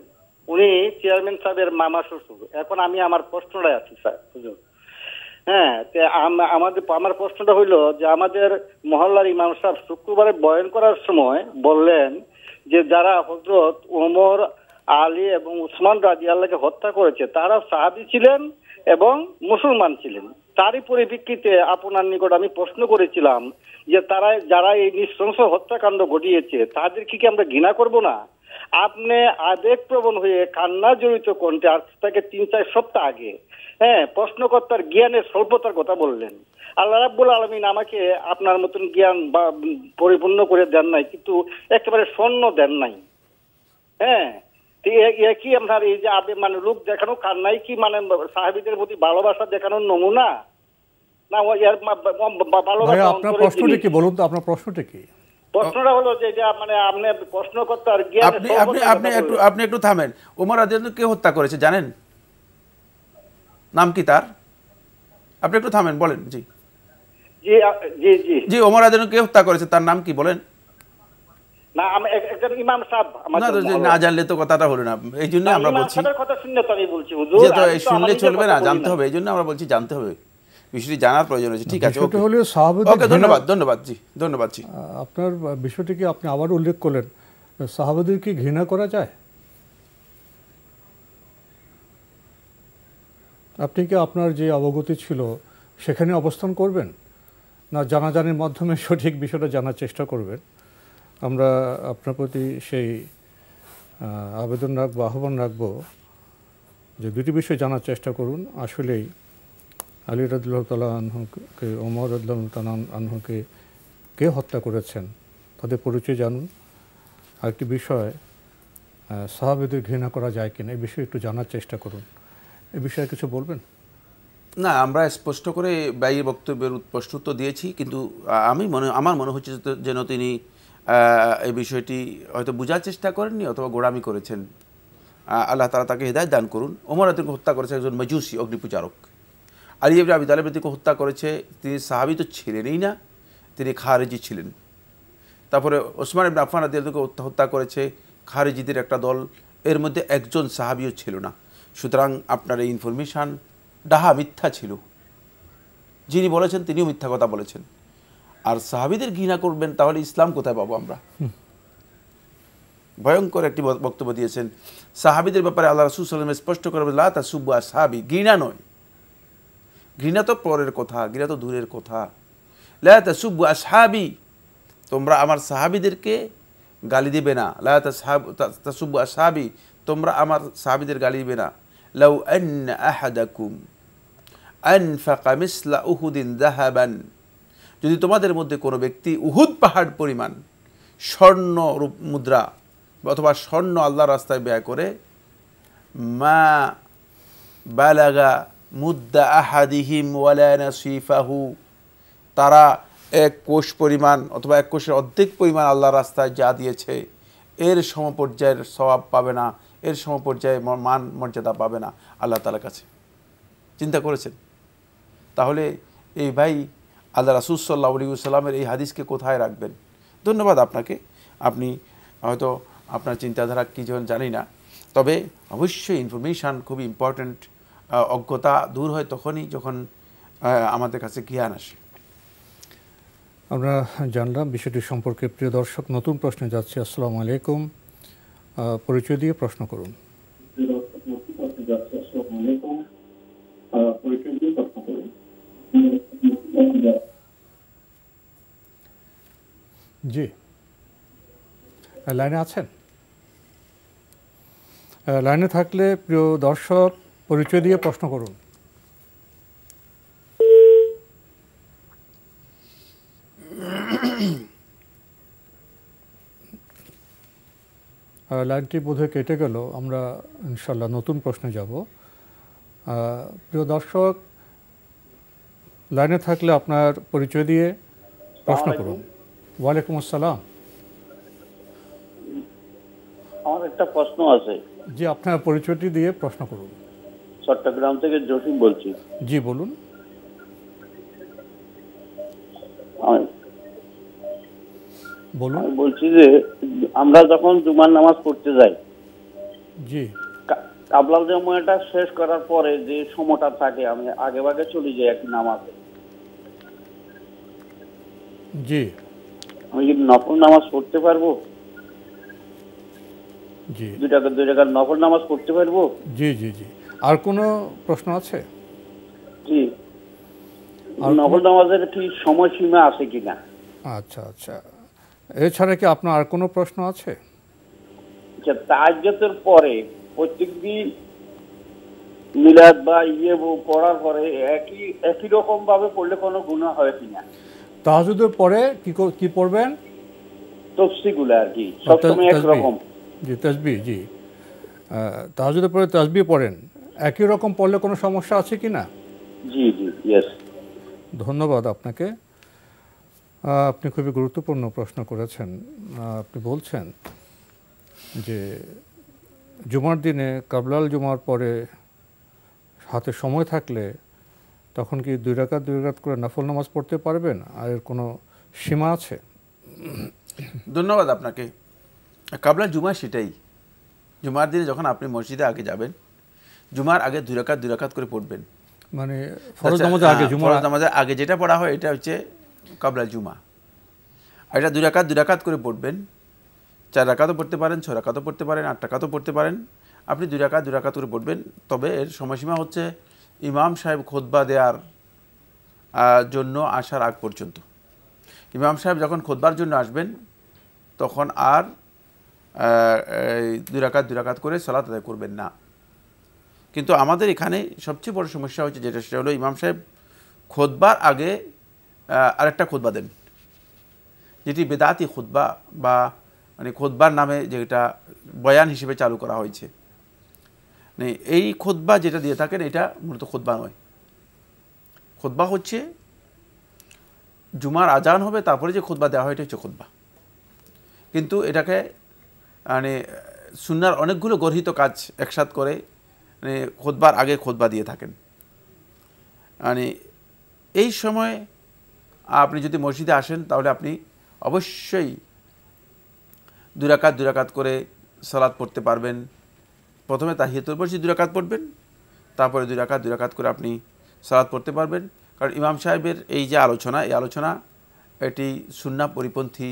উনি চেয়ারম্যান সাহেবের মামা শ্বশুর। এখন আমি আমার প্রশ্নটাই আছি স্যার হুজুর। হ্যাঁ, আমার প্রশ্নটা হইল যে আমাদের মহল্লার ইমাম সাহেব শুক্রবারে বয়ান করার সময় বললেন যে যারা হযরত ওমর, আলী এবং উসমান রাদিয়াল্লাহকে হত্যা করেছে তারা সাহাবী ছিলেন এবং মুসলমান ছিলেন। তারই পরিপ্রেক্ষিতে আপনার নিকট আমি প্রশ্ন করেছিলাম যে যারা এই নৃশংস হত্যাকাণ্ড ঘটিয়েছে তাদের কি আমরা ঘৃণা করব না? আপনি আবেগপ্রবণ হয়ে কান্না জড়িত কণ্ঠে আজ থেকে ৩-৪ সপ্তাহ আগে প্রশ্নকর্তার জ্ঞানের স্বল্পতার কথা বললেন। আল্লাহ রাব্বুল আলামিন আমাকে আপনার মতন জ্ঞান বা পরিপূর্ণ করে দেন নাই, কিন্তু একেবারে স্বর্ণ দেন নাই। কি আপনার এই যে মানে লোক দেখানো কান্নাই কি মানে সাহাবীদের প্রতি ভালোবাসা দেখানোর নমুনা না? ভাইয়া আপনার প্রশ্নটা কি বলুন তো, আপনার প্রশ্নটা কি? প্রশ্নটা হলো যে মানে আপনি প্রশ্নকর্তার জ্ঞান আপনি একটু থামেন। ওমর রাদিয়াল্লাহু কে হত্যা করেছে জানেন? নাম কি তার? আপনি একটু থামেন, বলেন। জি জি জি জি জি ওমর রাদিয়াল্লাহু কে হত্যা করেছে তার নাম কি বলেন? না, আমি একজন ইমাম সাহেব না জানলে তো কথাটা হলো না, এই জন্য আমরা বলছি। কথা শুনলে তো আমি বলছি হুজুর, যে তো শুনলে চলবে না, জানতে হবে। এই জন্য আমরা বলছি জানতে হবে, বিষয়টি জানার প্রয়োজন আছে। ঠিক আছে, ওকে ধন্যবাদ। ধন্যবাদ জি, ধন্যবাদ জি। আপনার বিষয়টিকে আপনি আবার উল্লেখ করলেন, সাহাবাদের কি ঘৃণা করা যায়? আপনি কি আপনার যে অবগতি ছিল সেখানে অবস্থান করবেন, না জানাজানির মাধ্যমে সঠিক বিষয়টা জানার চেষ্টা করবেন? আমরা আপনার প্রতি সেই আবেদন রাখবো, আহ্বান রাখবো যে দুটি বিষয় জানার চেষ্টা করুন। আসলেই আলী রাদিয়াল্লাহু তাআলা আনহুকে, ওমর রাদিয়াল্লাহু তাআলা আনহুকে কে হত্যা করেছেন তাদের পরিচয় জানুন। আরেকটি বিষয়, সাহাবীদের ঘৃণা করা যায় কিনা এই বিষয়ে একটু জানার চেষ্টা করুন। এই বিষয়ে কিছু বলবেন? না, আমরা স্পষ্ট করে ব্যয়ী বক্তব্যের প্রস্তুত দিয়েছি, কিন্তু আমার মনে হচ্ছে যেন তিনি এই বিষয়টি হয়তো বোঝার চেষ্টা করেননি অথবা গোড়ামি করেছেন। আল্লাহ তাআলা তাকে হিদায়াত দান করুন। ওমর রাদিয়াল্লাহু হত্যা করেছে একজন মাজুসি, অগ্নিপূজারক। আলী ইবনে আবি তালেব রাদিয়াল্লাহু হত্যা করেছে, তিনি সাহাবী তো ছিলেনই না, তিনি খারেজি ছিলেন। তারপরে ওসমান ইবনে আফফান রাদিয়াল্লাহু হত্যা করেছে খারেজিদের একটা দল, এর মধ্যে একজন সাহাবীও ছিল না। সুতরাং আপনার এই ইনফরমেশান ডাহা মিথ্যা ছিল। যিনি বলেছেন তিনিও মিথ্যা কথা বলেছেন। আর সাহাবীদের ঘৃণা করবেন তাহলে ইসলাম কোথায় পাবো আমরা? ভয়ঙ্কর একটি বক্তব্য দিয়েছেন সাহাবীদের ব্যাপারে। আল্লাহ রাসূল সাল্লাল্লাহু আলাইহি ওয়াসাল্লাম স্পষ্ট করে বলেন, লা তাসুব্বু আসহাবি, ঘৃণা নয়। ঘৃণা তো পরের কথা, ঘৃণা তো দূরের কথা। লা তাসুব্বু আসহাবি, তোমরা আমার সাহাবীদেরকে গালি দিবে না। লা তাসুব্বু আসহাবি, তোমরা আমার সাহাবীদের গালি দিবে না। লাউ আন্না আহাদাকুম আনফাকা মিসলা উহুদিন যাহাবান, যদি তোমাদের মধ্যে কোনো ব্যক্তি উহুদ পাহাড় পরিমাণ স্বর্ণ মুদ্রা অথবা স্বর্ণ আল্লাহর রাস্তায় ব্যয় করে, মা বালাগা মুদ্দা আহাদিহিম ওয়ালা নাসিফাহু, তারা 1 কোষ পরিমাণ অথবা 1 কোষের অর্ধেক পরিমাণ আল্লাহর রাস্তায় যা দিয়েছে এর সমপর্যায়ের সওয়াব পাবে না, এর সমপর্যায়ে মান মর্যাদা পাবে না আল্লাহ তাআলার কাছে। চিন্তা করেছেন? তাহলে এই ভাই আল্লাহ রাসূল সাল্লাল্লাহু আলাইহি ওয়াসাল্লামের এই হাদিসকে কোথায় রাখবেন? ধন্যবাদ আপনাকে। আপনি হয়তো আপনার চিন্তাধারা কী জানি না, তবে অবশ্যই ইনফরমেশান খুবই ইম্পর্ট্যান্ট। অজ্ঞতা দূর হয় তখনই যখন আমাদের কাছে জ্ঞান আসে। আমরা জানলাম বিষয়টি সম্পর্কে। প্রিয় দর্শক, নতুন প্রশ্নে যাচ্ছি। আসসালামু আলাইকুম, পরিচয় দিয়ে প্রশ্ন করুন। জি, লাইনে আছেন? লাইনে থাকলে প্রিয় দর্শক পরিচয় দিয়ে প্রশ্ন করুন। লাইনটি বোধহয় কেটে গেল, আমরা ইনশাল্লাহ নতুন প্রশ্নে যাব। প্রিয় দর্শক, লাইনে থাকলে আপনার পরিচয় দিয়ে প্রশ্ন করুন। ওয়ালাইকুম আসসালাম। আমার একটা প্রশ্ন আছে। জি, আপনার পরিচয়টি দিয়ে প্রশ্ন করুন। চট্টগ্রাম থেকে জসিম বলছি। জি বলুন। বলুন। আমি বলছি যে আমরা যখন জুমার নামাজ পড়তে যাই, জি, কাবলা জামাটা শেষ করার পরে যে সময়টা থাকে আমি আগে ভাগে চলে যাই একটি নামাজে। জি, আমি কি নফল নামাজ পড়তে পারবো? জি, দুই টাকার নফল নামাজ পড়তে পারবো? জি জি জি। আর কোনো প্রশ্ন আছে? জি, নফল নামাজের কি সময়সীমা আছে কিনা? আচ্ছা আচ্ছা, এছাড়া কি আপনার আর কোনো প্রশ্ন আছে? তাহাজ্জুদের পরে প্রত্যেকদিন মিলাদ বা পড়ার পরে একই রকম ভাবে পড়লে কোনো গুনাহ হয় কিনা? তাহাজ্জুদের পরে কি পড়বেন? তাসবিহগুলো আর কি সবসময় একরকম। জি, তাসবিহ। জি, তাহাজ্জুদের পরে তাসবিহ পড়েন, একই রকম পড়লে কোনো সমস্যা আছে কি না? জি জি, ইয়েস। ধন্যবাদ আপনাকে। আপনি খুবই গুরুত্বপূর্ণ প্রশ্ন করেছেন। আপনি বলছেন যে জুমার দিনে কাবলাল জুমার পরে হাতে সময় থাকলে তখন কি 2 রাকাত করে নফল নামাজ পড়তে পারবেন? আর এর কোনো সীমা আছে? ধন্যবাদ আপনাকে। কাবলা জুমা সেটাই, জুমার দিনে যখন আপনি মসজিদে আগে যাবেন, জুমার আগে 2 রাকাত করে পড়বেন। মানে ফরজ নামাজের আগে, ফরজ নামাজের আগে যেটা পড়া হয় এটা হচ্ছে কাবলা জুমা। আর এটা 2 রাকাত করে পড়বেন। 4 রাকাতও পড়তে পারেন, 6 রাকাতও পড়তে পারেন, 8 রাকাতও পড়তে পারেন। আপনি 2 রাকাত করে পড়বেন। তবে এর সময়সীমা হচ্ছে ইমাম সাহেব খুতবা দেওয়ার জন্য আসার আগ পর্যন্ত। ইমাম সাহেব যখন খুতবার জন্য আসবেন তখন আর 2 রাকাত করে সালাত আদায় করবেন না। কিন্তু আমাদের এখানে সবচেয়ে বড় সমস্যা হচ্ছে যেটা, সেটা হলো ইমাম সাহেব খুতবার আগে আরেকটা খুতবা দেন, যেটি বেদাতি খুতবা বা মানে খুতবার নামে যেটা বয়ান হিসেবে চালু করা হয়েছে। মানে এই খুতবা যেটা দিয়ে থাকেন এটা মূলত খুতবা নয়। খুতবা হচ্ছে জুমার আজান হবে তারপরে যে খুতবা দেওয়া হয় এটা হচ্ছে খুতবা। কিন্তু এটাকে মানে সুন্নাহর অনেকগুলো গর্হিত কাজ একসাথ করে মানে খুতবার আগে খুতবা দিয়ে থাকেন। মানে এই সময় আপনি যদি মসজিদে আসেন তাহলে আপনি অবশ্যই 2 রাকাত করে সালাত পড়তে পারবেন। প্রথমে তাহিয়াতুল মসজিদ 2 রাকাত পড়বেন, তারপরে 2 রাকাত করে আপনি সালাত পড়তে পারবেন। কারণ ইমাম সাহেবের এই যে আলোচনা, এই আলোচনা এটি সুন্নাহ পরিপন্থী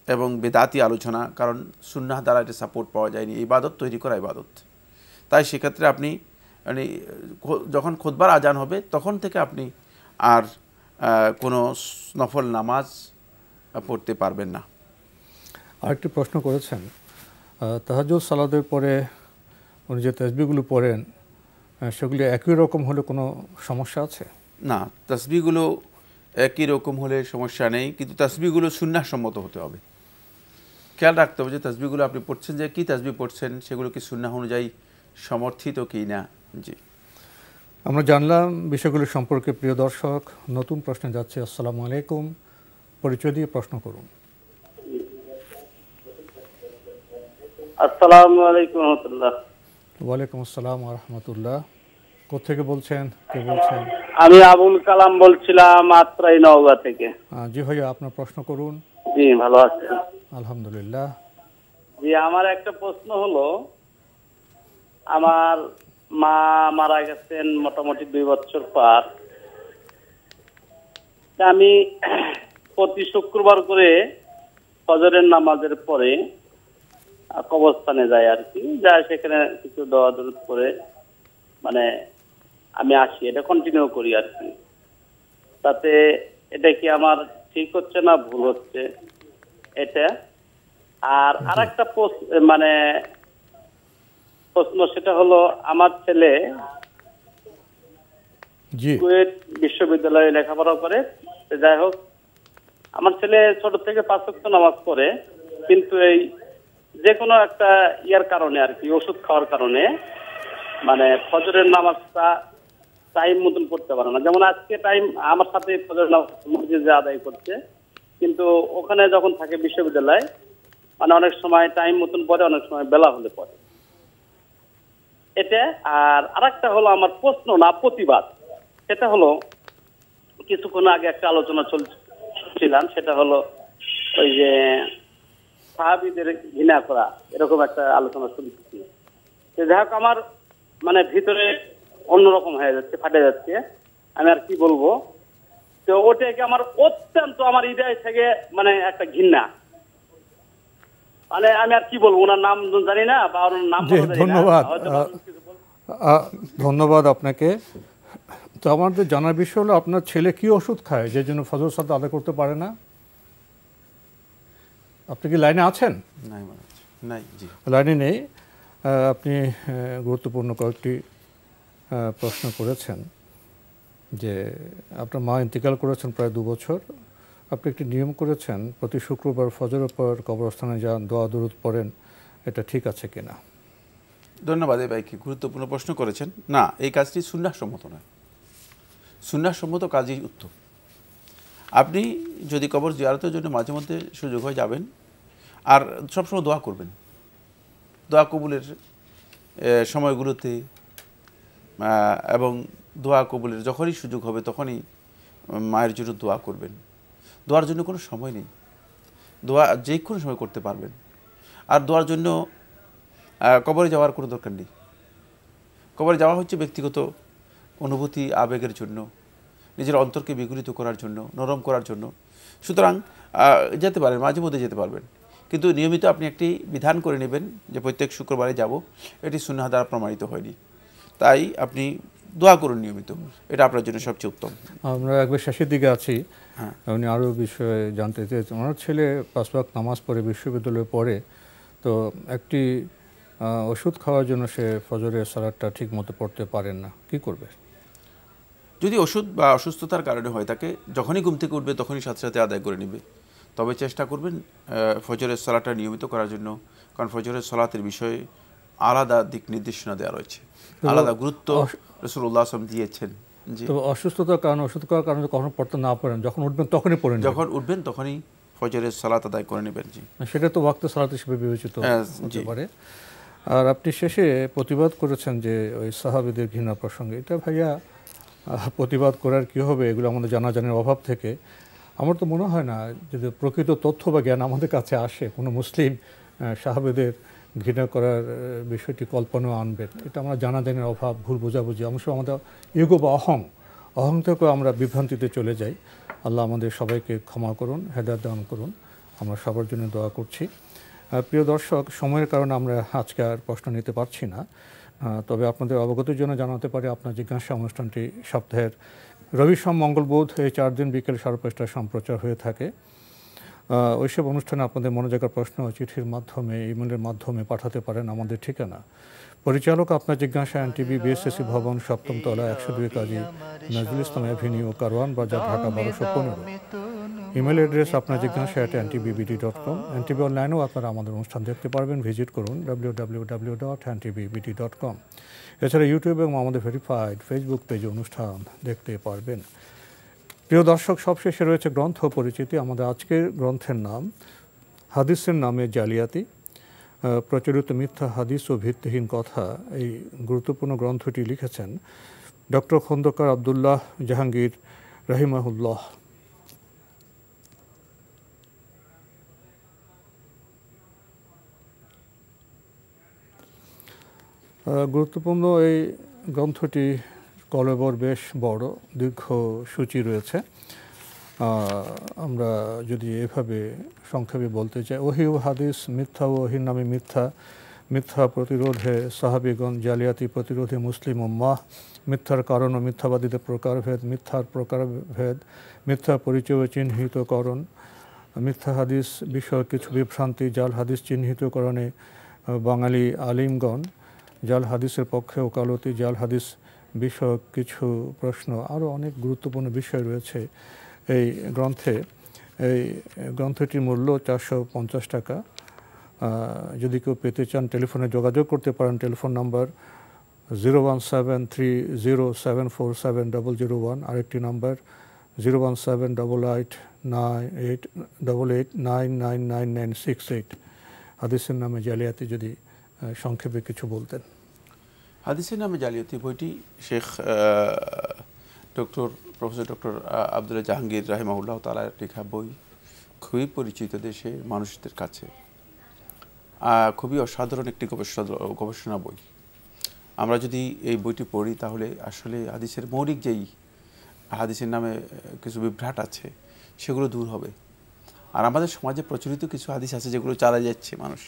এবং বেদাতি আলোচনা। কারণ সুন্নাহ দ্বারা এটা সাপোর্ট পাওয়া যায়নি, ইবাদত তৈরি করা ইবাদত। তাই সেক্ষেত্রে আপনি মানে যখন খুতবার আজান হবে তখন থেকে আপনি আর কোনো নফল নামাজ পড়তে পারবেন না। আরেকটি প্রশ্ন করেছেন, তাহাজ্জুদ সালাতের পরে উনি যে তাসবিহগুলো পড়েন সেগুলি একই রকম হলে কোনো সমস্যা আছে? না, তাসবিহগুলো একই রকম হলে সমস্যা নেই, কিন্তু তাসবিহগুলো সুন্নাহ সম্মত হতে হবে। খেয়াল রাখতে হবে যে তাসবিহগুলো আপনি পড়ছেন যে কী তাসবিহ পড়ছেন সেগুলো কি সুন্নাহ অনুযায়ী সমর্থিত কি না। জি, আমরা জানলাম বিষয়গুলো সম্পর্কে। প্রিয় দর্শক, নতুন প্রশ্নে যাচ্ছে। আসসালামু আলাইকুম, পরিচয় দিয়ে প্রশ্ন করুন। আসসালামু আলাইকুম ওয়া রাহমাতুল্লাহ। ওয়ালাইকুম আসসালাম ওয়া রাহমাতুল্লাহ। কোত্থেকে বলছেন, কে বলছেন? আমি আবুল কালাম বলছিলাম আত্রাই নওগাঁ থেকে। জি ভাইয়া, আপনার প্রশ্ন করুন। জি, ভালো আছেন? আলহামদুলিল্লাহ। জি, আমার একটা প্রশ্ন হলো, আমার মা মারা গেছেন মোটামুটি 2 বছর পার। আমি প্রতি শুক্রবার করে ফজরের নামাজের পরে কবরস্থানে যাই আর কি, যাই সেখানে কিছু দোয়া দরুদ করে মানে আমি আসি, এটা কন্টিনিউ করি আর কি। তাতে এটা কি আমার ঠিক হচ্ছে না ভুল হচ্ছে এটা? আর আরেকটা মানে প্রশ্ন সেটা হলো, আমার ছেলে কুয়েত বিশ্ববিদ্যালয়ে লেখাপড়া করে। যাই হোক, আমার ছেলে ছোট থেকে 5 ওয়াক্ত নামাজ পড়ে, কিন্তু এই যে কোনো একটা ইয়ার কারণে আর কি, ওষুধ খাওয়ার কারণে মানে ফজরের নামাজটা টাইম মতন পড়তে পারে না। যেমন আজকে টাইম আমার সাথে ফজরের নামাজ মসজিদে আদায় করছে, কিন্তু ওখানে যখন থাকে বিশ্ববিদ্যালয় মানে অনেক সময় টাইম মতন পড়ে, অনেক সময় বেলা হলে পড়ে এটা। আর আরেকটা হলো আমার প্রশ্ন না প্রতিবাদ, সেটা হলো কিছুক্ষণ আগে একটা আলোচনা চলছিলাম, সেটা হলো ওই যে সাহাবীদের ঘৃণা করা, এরকম একটা আলোচনা চলছিল। যাই হোক আমার মানে ভিতরে অন্যরকম হয়ে যাচ্ছে, ফাটে যাচ্ছে, আমি আর কি বলবো। তো ওটাকে আমার অত্যন্ত আমার হৃদয় থেকে মানে একটা ঘৃণা, মানে আমি আর কি বলবো, ওনার নাম জানি না বা ওনার নাম ধন্যবাদ ধন্যবাদ আপনাকে। তো আমাদের জানার বিষয় হলো আপনার ছেলে কি ওষুধ খায় যে জন্য ফজর সালাত আদায় করতে পারে না? আপনি কি লাইনে আছেন? লাইনে নেই। আপনি গুরুত্বপূর্ণ কয়েকটি প্রশ্ন করেছেন যে আপনার মা ইন্তেকাল করেছেন প্রায় 2 বছর, আপনি একটি নিয়ম করেছেন প্রতি শুক্রবার ফজরের পর কবরস্থানে যান, দোয়া দুরুদ পড়েন, এটা ঠিক আছে কিনা? ধন্যবাদ এই ভাইকে, গুরুত্বপূর্ণ প্রশ্ন করেছেন। না, এই কাজটি সুন্নাহসম্মত নয়, সুন্নাহসম্মত কাজই উত্তম। আপনি যদি কবর জিয়ারতের জন্য মাঝে মধ্যে সুযোগ হয়ে যাবেন, আর সবসময় দোয়া করবেন, দোয়া কবুলের সময়গুলোতে এবং দোয়া কবুলের যখনই সুযোগ হবে তখনই মায়ের জন্য দোয়া করবেন। দোয়ার জন্য কোনো সময় নেই, দোয়া যে কোনো সময় করতে পারবেন। আর দোয়ার জন্য কবরে যাওয়ার কোনো দরকার নেই। কবরে যাওয়া হচ্ছে ব্যক্তিগত অনুভূতি, আবেগের জন্য, নিজের অন্তরকে বিগলিত করার জন্য, নরম করার জন্য। সুতরাং যেতে পারেন, মাঝে মধ্যে যেতে পারবেন, কিন্তু নিয়মিত আপনি একটি বিধান করে নেবেন যে প্রত্যেক শুক্রবারে যাব, এটি সুন্নাহ দ্বারা প্রমাণিত হয়নি। তাই আপনি দোয়া করুন নিয়মিত, এটা আপনার জন্য সবচেয়ে উত্তম। আমরা একবার শেষের দিকে আছি, উনি আরও বিষয়ে জানতে চেয়েছেন। ওনার ছেলে 5 ওয়াক্ত নামাজ পড়ে, বিশ্ববিদ্যালয়ে পড়ে, তো একটি ওষুধ খাওয়ার জন্য সে ফজরের সালাতটা ঠিক মতো পড়তে পারেন না, কি করবে? যদি ওষুধ বা অসুস্থতার কারণে হয় তাকে যখনই ঘুম থেকে উঠবে তখনই সাথে সাথে আদায় করে নেবে। তবে চেষ্টা করবেন ফজরের সালাতটা নিয়মিত করার জন্য, কারণ ফজরের সালাতের বিষয়ে আলাদা দিক নির্দেশনা দেওয়া রয়েছে, আলাদা গুরুত্ব রাসূলুল্লাহ সাল্লাল্লাহু আলাইহি ওয়াসাল্লাম দিয়েছেন। তো অসুস্থতার কারণে, ওষুধ খাওয়ার কারণে কখনো পড়তে না পারেন, যখন উঠবেন তখনই পড়েন, যখন উঠবেন তখনই ফজরের সালাত আদায় করে নেবেন। জি, সেটা তো ওয়াক্ত সালাত হিসেবে বিবেচিত হতে পারে। আর আপনি শেষে প্রতিবাদ করেছেন যে ওই সাহাবীদের ঘৃণা প্রসঙ্গে, এটা ভাইয়া প্রতিবাদ করার কী হবে, এগুলো আমাদের জানাজানির অভাব থেকে আমার তো মনে হয় না যদি প্রকৃত তথ্য বা জ্ঞান আমাদের কাছে আসে কোনো মুসলিম সাহাবীদের ঘৃণা করার বিষয়টি কল্পনা আনবেন। এটা আমরা জানাজানির অভাব, ভুল বোঝাবুঝি, অংশ আমাদের ইগো বা অহং থেকেও আমরা বিভ্রান্তিতে চলে যাই। আল্লাহ আমাদের সবাইকে ক্ষমা করুন, হেদায়েত দান করুন, আমরা সবার জন্য দোয়া করছি। প্রিয় দর্শক, সময়ের কারণে আমরা আজকে আর প্রশ্ন নিতে পারছি না, তবে আপনাদের অবগতির জন্য জানাতে পারি আপনার জিজ্ঞাসা অনুষ্ঠানটি সপ্তাহের রবি, সোম, মঙ্গল, বুধ এই 4 দিন বিকেল 5:30টায় সম্প্রচার হয়ে থাকে। ওইসব অনুষ্ঠানে আপনাদের মনোযোগের প্রশ্ন চিঠির মাধ্যমে, ইমেলের মাধ্যমে পাঠাতে পারেন আমাদের ঠিকানা। পরিচালক আপনার জিজ্ঞাসা, এনটিভি, বিএসএসি ভবন, 7ম তলা, 102 কাজী নজরুল ইসলাম অ্যাভিনিউ, কারওয়ান বাজার, ঢাকা 1215। ইমেল অ্যাড্রেস আপনার জিজ্ঞাসা @ntbbd.com। এনটিভি অনলাইনেও আপনারা আমাদের অনুষ্ঠান দেখতে পারবেন, ভিজিট করুন www.ntbbd.com। এছাড়া ইউটিউব এবং আমাদের ভেরিফাইড ফেসবুক পেজে অনুষ্ঠান দেখতে পারবেন। প্রিয় দর্শক, সবশেষে রয়েছে গ্রন্থ পরিচিতি। আমাদের আজকের গ্রন্থের নাম হাদিসের নামে জালিয়াতি, প্রচলিত মিথ্যা হাদিস ও ভিত্তিহীন কথা। এই গুরুত্বপূর্ণ গ্রন্থটি লিখেছেন ডক্টর খন্দকার আবদুল্লাহ জাহাঙ্গীর রাহিমাহুল্লাহ। গুরুত্বপূর্ণ এই গ্রন্থটি কলেবর বেশ বড়, দীর্ঘ সূচি রয়েছে। আমরা যদি এভাবে সংক্ষেপে বলতে চাই, ওহী ও হাদিস, মিথ্যা ও ওহীর নামে মিথ্যা, মিথ্যা প্রতিরোধে সাহাবীগণ, জালিয়াতি প্রতিরোধে মুসলিম উম্মাহ, মিথ্যার কারণ ও মিথ্যাবাদীদের প্রকারভেদ, মিথ্যার প্রকারভেদ, মিথ্যা পরিচয় ও চিহ্নিতকরণ, মিথ্যা হাদিস বিষয়ক কিছু বিভ্রান্তি, জাল হাদিস চিহ্নিতকরণে বাঙালি আলিমগণ, জাল হাদিসের পক্ষে ওকালতি, জাল হাদিস বিষয়ক কিছু প্রশ্ন, আরও অনেক গুরুত্বপূর্ণ বিষয় রয়েছে এই গ্রন্থে। এই গ্রন্থটির মূল্য 450 টাকা। যদি কেউ পেতে চান টেলিফোনে যোগাযোগ করতে পারেন। টেলিফোন নাম্বার 01730747001, আরেকটি নাম্বার 0178888999968। হাদিসের নামে জালিয়াতি যদি সংক্ষেপে কিছু বলতেন। হাদিসের নামে জালিয়াতি বইটি শেখ প্রফেসর ডক্টর আব্দুল্লাহ জাহাঙ্গীর রাহিমাহুল্লাহ তাআলার লেখা বই, খুবই পরিচিত দেশের মানুষদের কাছে, খুবই অসাধারণ একটি গবেষণা বই। আমরা যদি এই বইটি পড়ি তাহলে আসলে হাদিসের মৌলিক যেই হাদিসের নামে কিছু বিভ্রাট আছে সেগুলো দূর হবে। আর আমাদের সমাজে প্রচলিত কিছু হাদিস আছে যেগুলো চালা যাচ্ছে মানুষ,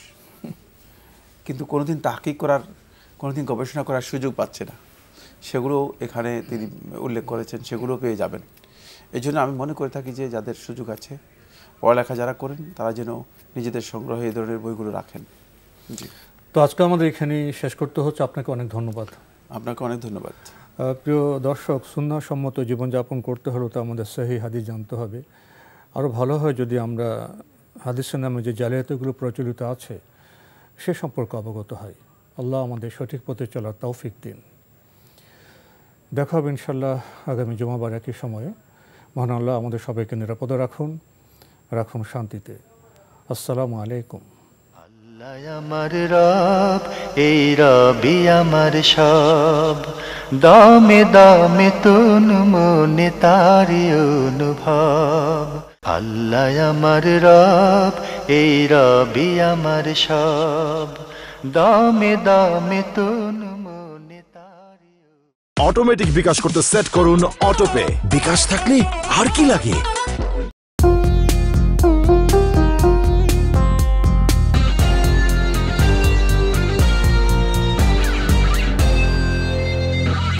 কিন্তু কোনোদিন তাহকিক করার, কোনোদিন গবেষণা করার সুযোগ পাচ্ছে না, সেগুলো এখানে তিনি উল্লেখ করেছেন, সেগুলো পেয়ে যাবেন। এই জন্য আমি মনে করে থাকি যে যাদের সুযোগ আছে, পড়ালেখা যারা করেন, তারা যেন নিজেদের সংগ্রহে এই ধরনের বইগুলো রাখেন। জি, তো আজকে আমাদের এখানেই শেষ করতে হচ্ছে। আপনাকে অনেক ধন্যবাদ। আপনাকে অনেক ধন্যবাদ। প্রিয় দর্শক, সুন্নাহসম্মত জীবনযাপন করতে হলেও তো আমাদের সহি হাদিস জানতে হবে। আরও ভালো হয় যদি আমরা হাদিসের নামে যে জালিয়াতিগুলো প্রচলিত আছে সে সম্পর্কে অবগত হয়। আল্লাহ আমাদের সঠিক পথে চলার তৌফিক দিন। দেখা হবে ইনশাল্লাহ আগামী জুমাবার একই সময়ে। মহান আল্লাহ আমাদের সবাইকে নিরাপদে রাখুন, রাখুন শান্তিতে। আসসালামু আলাইকুম। আল্লাহ আমার রব, এই রবি আমার সব, দামে দামে তুন মনে তারি অনুভব। আল্লাহ আমার রব, এই রবি আমার সব, দামে দামে তুন মনে তারি। অটোমেটিক বিকাশ করতে সেট করুন অটোপে। বিকাশ থাকলে আর কি লাগে।